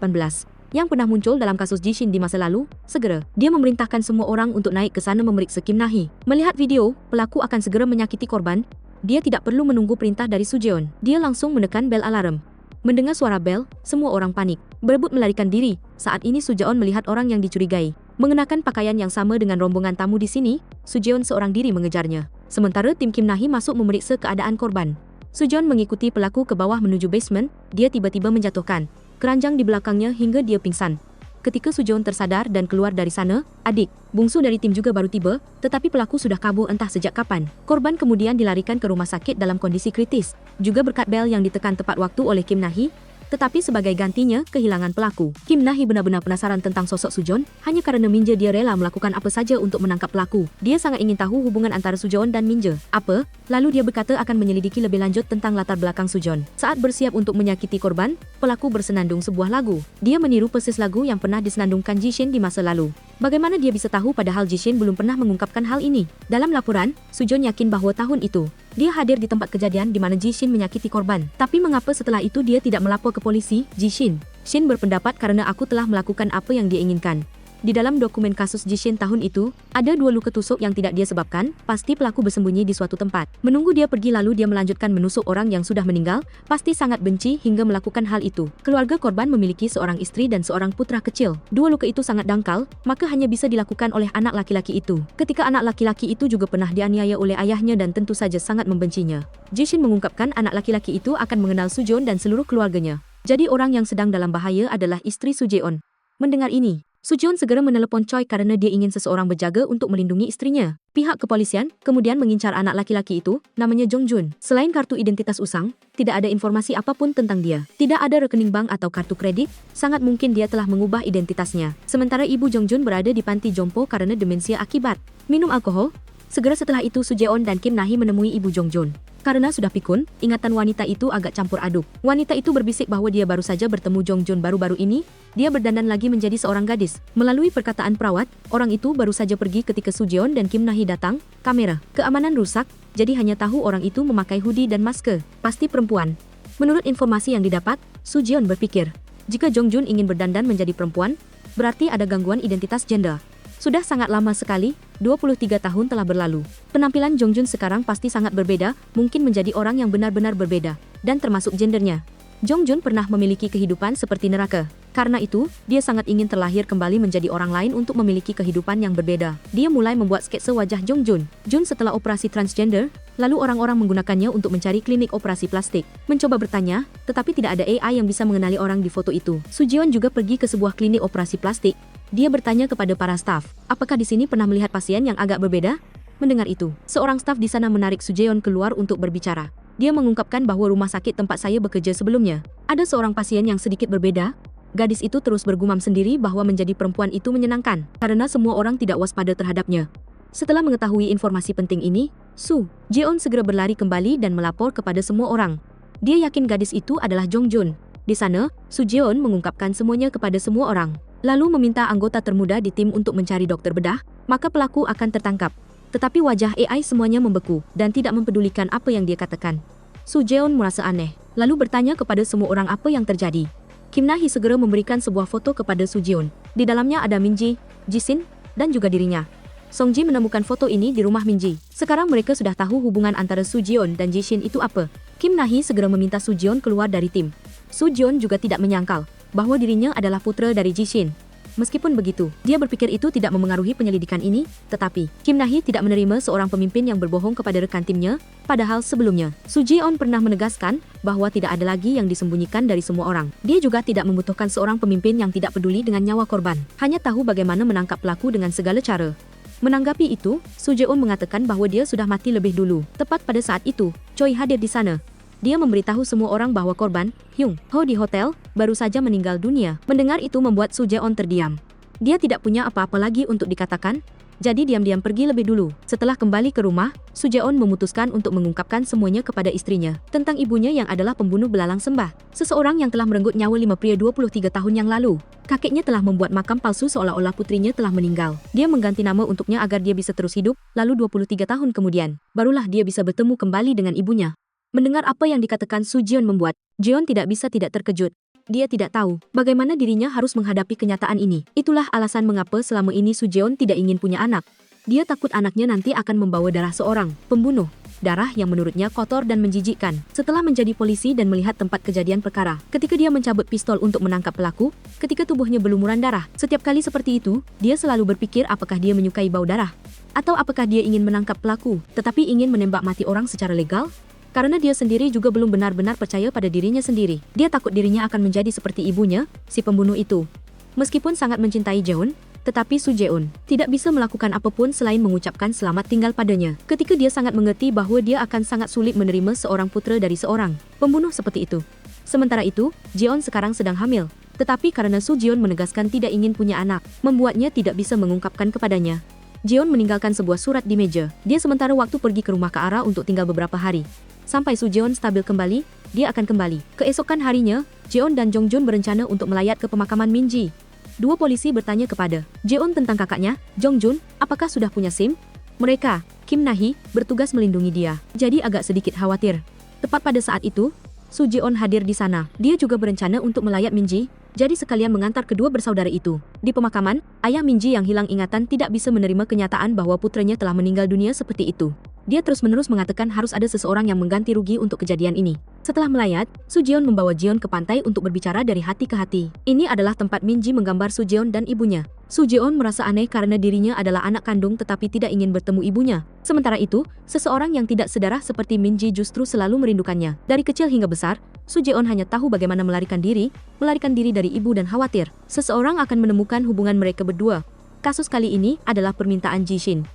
yang pernah muncul dalam kasus Jishin di masa lalu. Segera, dia memerintahkan semua orang untuk naik ke sana memeriksa Kim Nahi. Melihat video, pelaku akan segera menyakiti korban. Dia tidak perlu menunggu perintah dari Su Jeon. Dia langsung menekan bel alarm. Mendengar suara bel, semua orang panik, berebut melarikan diri. Saat ini Su Jeon melihat orang yang dicurigai mengenakan pakaian yang sama dengan rombongan tamu di sini. Su Jeon seorang diri mengejarnya. Sementara tim Kim Nahi masuk memeriksa keadaan korban. Su Jeon mengikuti pelaku ke bawah menuju basement. Dia tiba-tiba menjatuhkan keranjang di belakangnya hingga dia pingsan. Ketika Su Jeon tersadar dan keluar dari sana, adik bungsu dari tim juga baru tiba, tetapi pelaku sudah kabur entah sejak kapan. Korban kemudian dilarikan ke rumah sakit dalam kondisi kritis, juga berkat bel yang ditekan tepat waktu oleh Kim Nahi. Tetapi sebagai gantinya, kehilangan pelaku. Kim Nahi benar-benar penasaran tentang sosok Su Jeon. Hanya karena Minje dia rela melakukan apa saja untuk menangkap pelaku. Dia sangat ingin tahu hubungan antara Su Jeon dan Minje. Apa? Lalu dia berkata akan menyelidiki lebih lanjut tentang latar belakang Su Jeon. Saat bersiap untuk menyakiti korban, pelaku bersenandung sebuah lagu. Dia meniru persis lagu yang pernah disenandungkan Jishin di masa lalu. Bagaimana dia bisa tahu padahal Jishin belum pernah mengungkapkan hal ini? Dalam laporan, Su Jeon yakin bahwa tahun itu dia hadir di tempat kejadian di mana Jishin menyakiti korban. Tapi mengapa setelah itu dia tidak melapor ke polisi? Jishin berpendapat karena aku telah melakukan apa yang dia inginkan. Di dalam dokumen kasus Jishin tahun itu, ada 2 luka tusuk yang tidak dia sebabkan. Pasti pelaku bersembunyi di suatu tempat. Menunggu dia pergi lalu dia melanjutkan menusuk orang yang sudah meninggal. Pasti sangat benci hingga melakukan hal itu. Keluarga korban memiliki seorang istri dan seorang putra kecil. 2 luka itu sangat dangkal, maka hanya bisa dilakukan oleh anak laki-laki itu. Ketika anak laki-laki itu juga pernah dianiaya oleh ayahnya dan tentu saja sangat membencinya. Jishin mengungkapkan anak laki-laki itu akan mengenal Su Jeon dan seluruh keluarganya. Jadi orang yang sedang dalam bahaya adalah istri Su Jeon. Mendengar ini, Sujeon segera menelepon Choi karena dia ingin seseorang berjaga untuk melindungi istrinya. Pihak kepolisian kemudian mengincar anak laki-laki itu, namanya Jongjun. Selain kartu identitas usang, tidak ada informasi apapun tentang dia. Tidak ada rekening bank atau kartu kredit, sangat mungkin dia telah mengubah identitasnya. Sementara ibu Jongjun berada di panti jompo karena demensia akibat minum alkohol. Segera setelah itu Sujeon dan Kim Nahi menemui ibu Jongjun. Karena sudah pikun, ingatan wanita itu agak campur aduk. Wanita itu berbisik bahwa dia baru saja bertemu Jongjun baru-baru ini, dia berdandan lagi menjadi seorang gadis. Melalui perkataan perawat, orang itu baru saja pergi ketika Sujeon dan Kim Nahi datang. Kamera keamanan rusak, jadi hanya tahu orang itu memakai hoodie dan masker. Pasti perempuan. Menurut informasi yang didapat, Sujeon berpikir, jika Jongjun ingin berdandan menjadi perempuan, berarti ada gangguan identitas gender. Sudah sangat lama sekali, 23 tahun telah berlalu. Penampilan Jongjun sekarang pasti sangat berbeda, mungkin menjadi orang yang benar-benar berbeda, dan termasuk gendernya. Jongjun pernah memiliki kehidupan seperti neraka. Karena itu, dia sangat ingin terlahir kembali menjadi orang lain untuk memiliki kehidupan yang berbeda. Dia mulai membuat sketsa wajah Jongjun. Jun setelah operasi transgender, lalu orang-orang menggunakannya untuk mencari klinik operasi plastik. Mencoba bertanya, tetapi tidak ada AI yang bisa mengenali orang di foto itu. Sujeon juga pergi ke sebuah klinik operasi plastik. Dia bertanya kepada para staf, apakah di sini pernah melihat pasien yang agak berbeda? Mendengar itu, seorang staf di sana menarik Sujeon keluar untuk berbicara. Dia mengungkapkan bahwa rumah sakit tempat saya bekerja sebelumnya, ada seorang pasien yang sedikit berbeda. Gadis itu terus bergumam sendiri bahwa menjadi perempuan itu menyenangkan, karena semua orang tidak waspada terhadapnya. Setelah mengetahui informasi penting ini, Sujeon segera berlari kembali dan melapor kepada semua orang. Dia yakin gadis itu adalah Jongjun. Di sana, Sujeon mengungkapkan semuanya kepada semua orang. Lalu meminta anggota termuda di tim untuk mencari dokter bedah, maka pelaku akan tertangkap. Tetapi wajah AI semuanya membeku dan tidak mempedulikan apa yang dia katakan. Sujeon merasa aneh, lalu bertanya kepada semua orang apa yang terjadi. Kim Nahi segera memberikan sebuah foto kepada Sujeon. Di dalamnya ada Minji, Jishin, dan juga dirinya. Songji menemukan foto ini di rumah Minji. Sekarang mereka sudah tahu hubungan antara Sujeon dan Jishin itu apa. Kim Nahi segera meminta Sujeon keluar dari tim. Sujeon juga tidak menyangkal bahwa dirinya adalah putra dari Jishin. Meskipun begitu, dia berpikir itu tidak memengaruhi penyelidikan ini, tetapi Kim Nahi tidak menerima seorang pemimpin yang berbohong kepada rekan timnya, padahal sebelumnya, Sujeon pernah menegaskan bahwa tidak ada lagi yang disembunyikan dari semua orang. Dia juga tidak membutuhkan seorang pemimpin yang tidak peduli dengan nyawa korban, hanya tahu bagaimana menangkap pelaku dengan segala cara. Menanggapi itu, Sujeon mengatakan bahwa dia sudah mati lebih dulu. Tepat pada saat itu, Choi hadir di sana. Dia memberitahu semua orang bahwa korban, Hyung Ho di hotel, baru saja meninggal dunia. Mendengar itu membuat Sujeon terdiam. Dia tidak punya apa-apa lagi untuk dikatakan, jadi diam-diam pergi lebih dulu. Setelah kembali ke rumah, Sujeon memutuskan untuk mengungkapkan semuanya kepada istrinya, tentang ibunya yang adalah pembunuh belalang sembah. Seseorang yang telah merenggut nyawa 5 pria 23 tahun yang lalu. Kakeknya telah membuat makam palsu seolah-olah putrinya telah meninggal. Dia mengganti nama untuknya agar dia bisa terus hidup, lalu 23 tahun kemudian, barulah dia bisa bertemu kembali dengan ibunya. Mendengar apa yang dikatakan Sujeon membuat Jeon tidak bisa tidak terkejut. Dia tidak tahu bagaimana dirinya harus menghadapi kenyataan ini. Itulah alasan mengapa selama ini Sujeon tidak ingin punya anak. Dia takut anaknya nanti akan membawa darah seorang pembunuh. Darah yang menurutnya kotor dan menjijikkan. Setelah menjadi polisi dan melihat tempat kejadian perkara, ketika dia mencabut pistol untuk menangkap pelaku, ketika tubuhnya berlumuran darah, setiap kali seperti itu, dia selalu berpikir apakah dia menyukai bau darah. Atau apakah dia ingin menangkap pelaku, tetapi ingin menembak mati orang secara legal? Karena dia sendiri juga belum benar-benar percaya pada dirinya sendiri. Dia takut dirinya akan menjadi seperti ibunya, si pembunuh itu. Meskipun sangat mencintai Jeon, tetapi Sujeon tidak bisa melakukan apapun selain mengucapkan selamat tinggal padanya. Ketika dia sangat mengerti bahwa dia akan sangat sulit menerima seorang putra dari seorang pembunuh seperti itu. Sementara itu, Jeon sekarang sedang hamil. Tetapi karena Sujeon menegaskan tidak ingin punya anak, membuatnya tidak bisa mengungkapkan kepadanya. Jeon meninggalkan sebuah surat di meja. Dia sementara waktu pergi ke rumah Kak Ara untuk tinggal beberapa hari. Sampai Sujeon stabil kembali, dia akan kembali. Keesokan harinya, Jeon dan Jongjun berencana untuk melayat ke pemakaman Minji. Dua polisi bertanya kepada Jeon tentang kakaknya, Jongjun, apakah sudah punya SIM? Mereka, Kim Nahi, bertugas melindungi dia, jadi agak sedikit khawatir. Tepat pada saat itu, Sujeon hadir di sana. Dia juga berencana untuk melayat Minji, jadi sekalian mengantar kedua bersaudara itu. Di pemakaman, ayah Minji yang hilang ingatan tidak bisa menerima kenyataan bahwa putranya telah meninggal dunia seperti itu. Dia terus-menerus mengatakan harus ada seseorang yang mengganti rugi untuk kejadian ini. Setelah melayat, Sujeon membawa Jeon ke pantai untuk berbicara dari hati ke hati. Ini adalah tempat Minji menggambar Sujeon dan ibunya. Sujeon merasa aneh karena dirinya adalah anak kandung tetapi tidak ingin bertemu ibunya. Sementara itu, seseorang yang tidak sedarah seperti Minji justru selalu merindukannya. Dari kecil hingga besar, Sujeon hanya tahu bagaimana melarikan diri dari ibu dan khawatir seseorang akan menemukan hubungan mereka berdua. Kasus kali ini adalah permintaan Jishin.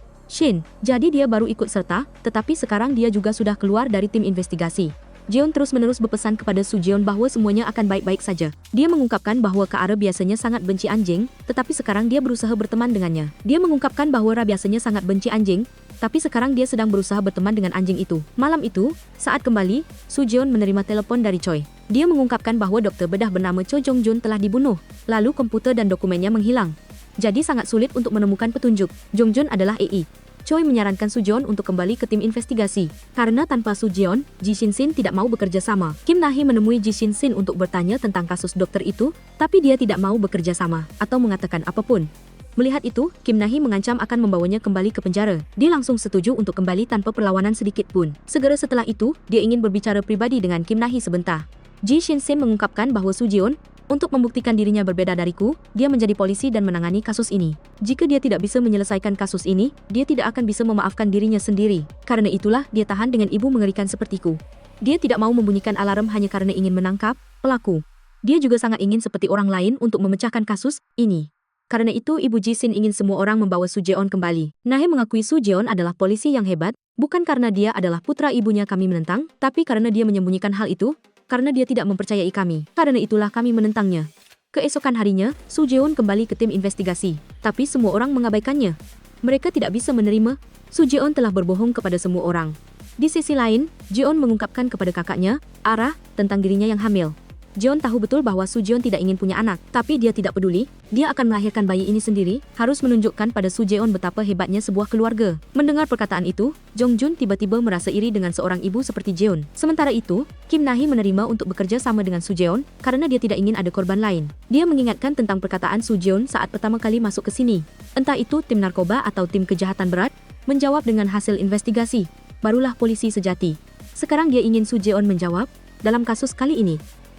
Jadi dia baru ikut serta, tetapi sekarang dia juga sudah keluar dari tim investigasi. Jeon terus-menerus berpesan kepada Sujeon bahwa semuanya akan baik-baik saja. Dia mengungkapkan bahwa Kak Ara biasanya sangat benci anjing, tetapi sekarang dia berusaha berteman dengannya. Dia mengungkapkan bahwa Ra biasanya sangat benci anjing, tapi sekarang dia sedang berusaha berteman dengan anjing itu. Malam itu, saat kembali, Sujeon menerima telepon dari Choi. Dia mengungkapkan bahwa dokter bedah bernama Cho Jongjun telah dibunuh, lalu komputer dan dokumennya menghilang. Jadi sangat sulit untuk menemukan petunjuk. Jongjun adalah AI. Choi menyarankan Sujeon untuk kembali ke tim investigasi. Karena tanpa Sujeon, Ji Shin-sin tidak mau bekerja sama. Kim Na-hee menemui Ji Shin-sin untuk bertanya tentang kasus dokter itu, tapi dia tidak mau bekerja sama atau mengatakan apapun. Melihat itu, Kim Na-hee mengancam akan membawanya kembali ke penjara. Dia langsung setuju untuk kembali tanpa perlawanan sedikit pun. Segera setelah itu, dia ingin berbicara pribadi dengan Kim Na-hee sebentar. Ji Shin-sin mengungkapkan bahwa Sujeon, untuk membuktikan dirinya berbeda dariku, dia menjadi polisi dan menangani kasus ini. Jika dia tidak bisa menyelesaikan kasus ini, dia tidak akan bisa memaafkan dirinya sendiri. Karena itulah dia tahan dengan ibu mengerikan sepertiku. Dia tidak mau membunyikan alarm hanya karena ingin menangkap pelaku. Dia juga sangat ingin seperti orang lain untuk memecahkan kasus ini. Karena itu ibu Jishin ingin semua orang membawa Sujeon kembali. Na-hee mengakui Sujeon adalah polisi yang hebat, bukan karena dia adalah putra ibunya kami menentang, tapi karena dia menyembunyikan hal itu, karena dia tidak mempercayai kami. Karena itulah kami menentangnya. Keesokan harinya, Sujeon kembali ke tim investigasi. Tapi semua orang mengabaikannya. Mereka tidak bisa menerima, Sujeon telah berbohong kepada semua orang. Di sisi lain, Jeon mengungkapkan kepada kakaknya, Ara, tentang dirinya yang hamil. Jeon tahu betul bahwa Sujeon tidak ingin punya anak, tapi dia tidak peduli, dia akan melahirkan bayi ini sendiri, harus menunjukkan pada Sujeon betapa hebatnya sebuah keluarga. Mendengar perkataan itu, Jongjun tiba-tiba merasa iri dengan seorang ibu seperti Jeon. Sementara itu, Kim Na-hee menerima untuk bekerja sama dengan Sujeon, karena dia tidak ingin ada korban lain. Dia mengingatkan tentang perkataan Sujeon saat pertama kali masuk ke sini. Entah itu tim narkoba atau tim kejahatan berat, menjawab dengan hasil investigasi. Barulah polisi sejati. Sekarang dia ingin Sujeon menjawab, dalam kasus kali ini.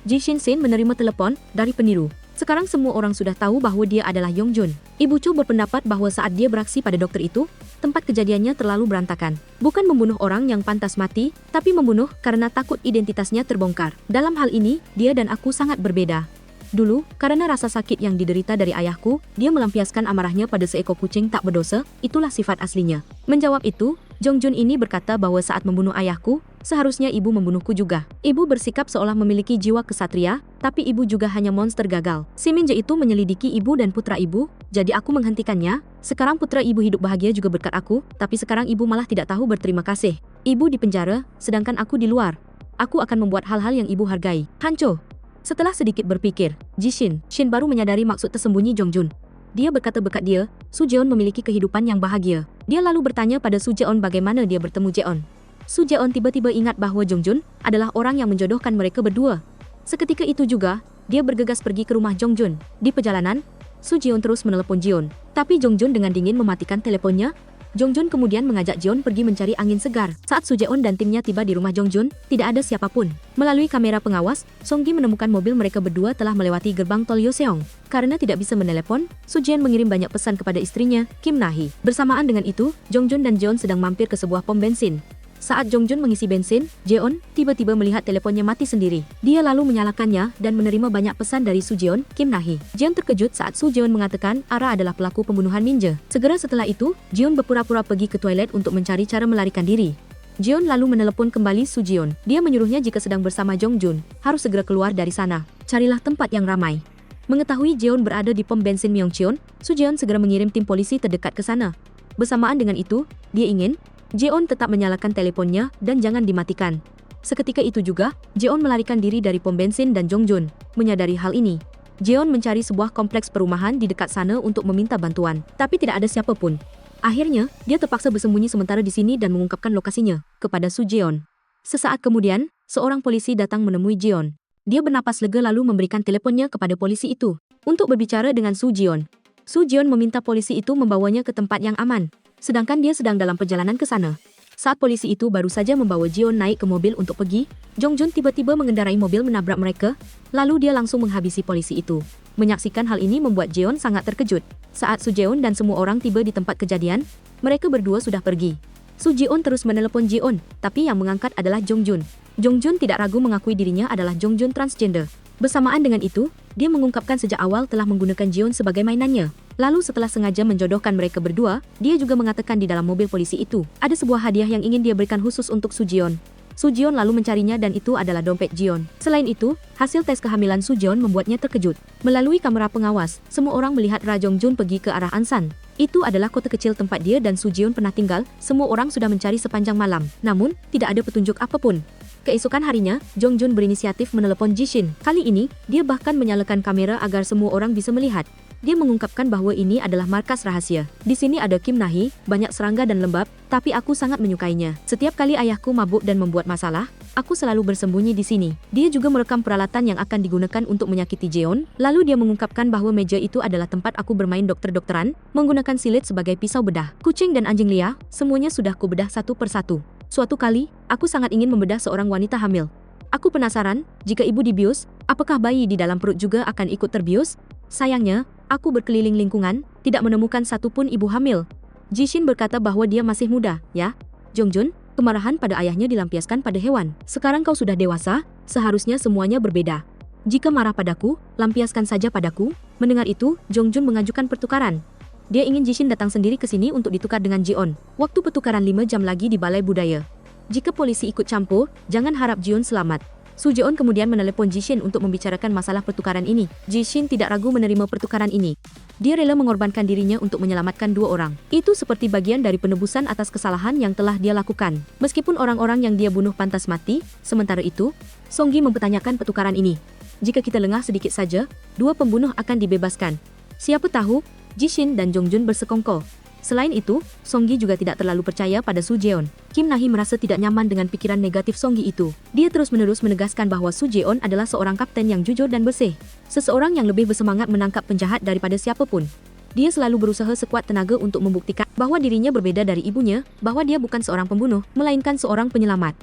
Ji Shin-sin menerima telepon dari peniru. Sekarang semua orang sudah tahu bahwa dia adalah Yongjun. Ibu Cho berpendapat bahwa saat dia beraksi pada dokter itu, tempat kejadiannya terlalu berantakan. Bukan membunuh orang yang pantas mati, tapi membunuh karena takut identitasnya terbongkar. Dalam hal ini, dia dan aku sangat berbeda. Dulu, karena rasa sakit yang diderita dari ayahku, dia melampiaskan amarahnya pada seekor kucing tak berdosa, itulah sifat aslinya. Menjawab itu, Jongjun ini berkata bahwa saat membunuh ayahku, seharusnya ibu membunuhku juga. Ibu bersikap seolah memiliki jiwa kesatria, tapi ibu juga hanya monster gagal. Si Minje itu menyelidiki ibu dan putra ibu, jadi aku menghentikannya. Sekarang putra ibu hidup bahagia juga berkat aku, tapi sekarang ibu malah tidak tahu berterima kasih. Ibu di penjara, sedangkan aku di luar. Aku akan membuat hal-hal yang ibu hargai. Hancho. Setelah sedikit berpikir, Jishin baru menyadari maksud tersembunyi Jongjun. Dia berkata berkat dia, Sujeon memiliki kehidupan yang bahagia. Dia lalu bertanya pada Sujeon bagaimana dia bertemu Jeon. Sujeon tiba-tiba ingat bahwa Jongjun adalah orang yang menjodohkan mereka berdua. Seketika itu juga, dia bergegas pergi ke rumah Jongjun. Di perjalanan, Sujeon terus menelepon Jeon. Tapi Jongjun dengan dingin mematikan teleponnya. Jongjun kemudian mengajak Jeon pergi mencari angin segar. Saat Sujeon dan timnya tiba di rumah Jongjun, tidak ada siapapun. Melalui kamera pengawas, Songgi menemukan mobil mereka berdua telah melewati gerbang tol Yoseong. Karena tidak bisa menelepon, Sujeon mengirim banyak pesan kepada istrinya, Kim Na-hee. Bersamaan dengan itu, Jongjun dan Jeon sedang mampir ke sebuah pom bensin. Saat Jongjun mengisi bensin, Jeon tiba-tiba melihat teleponnya mati sendiri. Dia lalu menyalakannya dan menerima banyak pesan dari Sujeon, Kim Na-hee. Jeon terkejut saat Sujeon mengatakan Ara adalah pelaku pembunuhan Minje. Segera setelah itu, Jeon berpura-pura pergi ke toilet untuk mencari cara melarikan diri. Jeon lalu menelepon kembali Sujeon. Dia menyuruhnya jika sedang bersama Jongjun, harus segera keluar dari sana. Carilah tempat yang ramai. Mengetahui Jeon berada di pom bensin Myeongcheon, Sujeon segera mengirim tim polisi terdekat ke sana. Bersamaan dengan itu, dia ingin Jeon tetap menyalakan teleponnya dan jangan dimatikan. Seketika itu juga, Jeon melarikan diri dari pom bensin dan Jongjun. Menyadari hal ini, Jeon mencari sebuah kompleks perumahan di dekat sana untuk meminta bantuan, tapi tidak ada siapapun. Akhirnya, dia terpaksa bersembunyi sementara di sini dan mengungkapkan lokasinya kepada Sujeon. Sesaat kemudian, seorang polisi datang menemui Jeon. Dia bernapas lega lalu memberikan teleponnya kepada polisi itu untuk berbicara dengan Sujeon. Sujeon meminta polisi itu membawanya ke tempat yang aman. Sedangkan dia sedang dalam perjalanan ke sana. Saat polisi itu baru saja membawa Jeon naik ke mobil untuk pergi, Jong Jun tiba-tiba mengendarai mobil menabrak mereka, lalu dia langsung menghabisi polisi itu. Menyaksikan hal ini membuat Jeon sangat terkejut. Saat Su Jeon dan semua orang tiba di tempat kejadian, mereka berdua sudah pergi. Su Jeon terus menelepon Jeon, tapi yang mengangkat adalah Jong Jun. Jong Jun tidak ragu mengakui dirinya adalah Jong Jun transgender. Bersamaan dengan itu, dia mengungkapkan sejak awal telah menggunakan Jeon sebagai mainannya. Lalu setelah sengaja menjodohkan mereka berdua, dia juga mengatakan di dalam mobil polisi itu, ada sebuah hadiah yang ingin dia berikan khusus untuk Su Jeon. Su Jeon lalu mencarinya dan itu adalah dompet Jeon. Selain itu, hasil tes kehamilan Su Jeon membuatnya terkejut. Melalui kamera pengawas, semua orang melihat Ra Jong Jun pergi ke arah Ansan. Itu adalah kota kecil tempat dia dan Su Jeon pernah tinggal. Semua orang sudah mencari sepanjang malam. Namun, tidak ada petunjuk apapun. Keesokan harinya, Jong Jun berinisiatif menelepon Jishin. Kali ini, dia bahkan menyalakan kamera agar semua orang bisa melihat. Dia mengungkapkan bahwa ini adalah markas rahasia. Di sini ada Kim Nahi, banyak serangga dan lembab, tapi aku sangat menyukainya. Setiap kali ayahku mabuk dan membuat masalah, aku selalu bersembunyi di sini. Dia juga merekam peralatan yang akan digunakan untuk menyakiti Jeon. Lalu dia mengungkapkan bahwa meja itu adalah tempat aku bermain dokter-dokteran, menggunakan silet sebagai pisau bedah. Kucing dan anjing liar, semuanya sudah kubedah satu persatu. Suatu kali, aku sangat ingin membedah seorang wanita hamil. Aku penasaran, jika ibu dibius, apakah bayi di dalam perut juga akan ikut terbius? Sayangnya, aku berkeliling lingkungan, tidak menemukan satupun ibu hamil. Jishin berkata bahwa dia masih muda, ya? Jong Jun, kemarahan pada ayahnya dilampiaskan pada hewan. Sekarang kau sudah dewasa, seharusnya semuanya berbeda. Jika marah padaku, lampiaskan saja padaku. Mendengar itu, Jong Jun mengajukan pertukaran. Dia ingin Jishin datang sendiri ke sini untuk ditukar dengan Jeon. Waktu pertukaran 5 jam lagi di Balai Budaya. Jika polisi ikut campur, jangan harap Jeon selamat. Su Jeon kemudian menelepon Jishin untuk membicarakan masalah pertukaran ini. Jishin tidak ragu menerima pertukaran ini. Dia rela mengorbankan dirinya untuk menyelamatkan dua orang. Itu seperti bagian dari penebusan atas kesalahan yang telah dia lakukan. Meskipun orang-orang yang dia bunuh pantas mati, sementara itu, Songgi mempertanyakan pertukaran ini. Jika kita lengah sedikit saja, dua pembunuh akan dibebaskan. Siapa tahu, Jishin dan Jong Jun bersekongkol. Selain itu, Songgi juga tidak terlalu percaya pada Su Jeon. Kim Nahi merasa tidak nyaman dengan pikiran negatif Songgi itu. Dia terus-menerus menegaskan bahwa Su Jeon adalah seorang kapten yang jujur dan bersih. Seseorang yang lebih bersemangat menangkap penjahat daripada siapapun. Dia selalu berusaha sekuat tenaga untuk membuktikan bahwa dirinya berbeda dari ibunya, bahwa dia bukan seorang pembunuh, melainkan seorang penyelamat.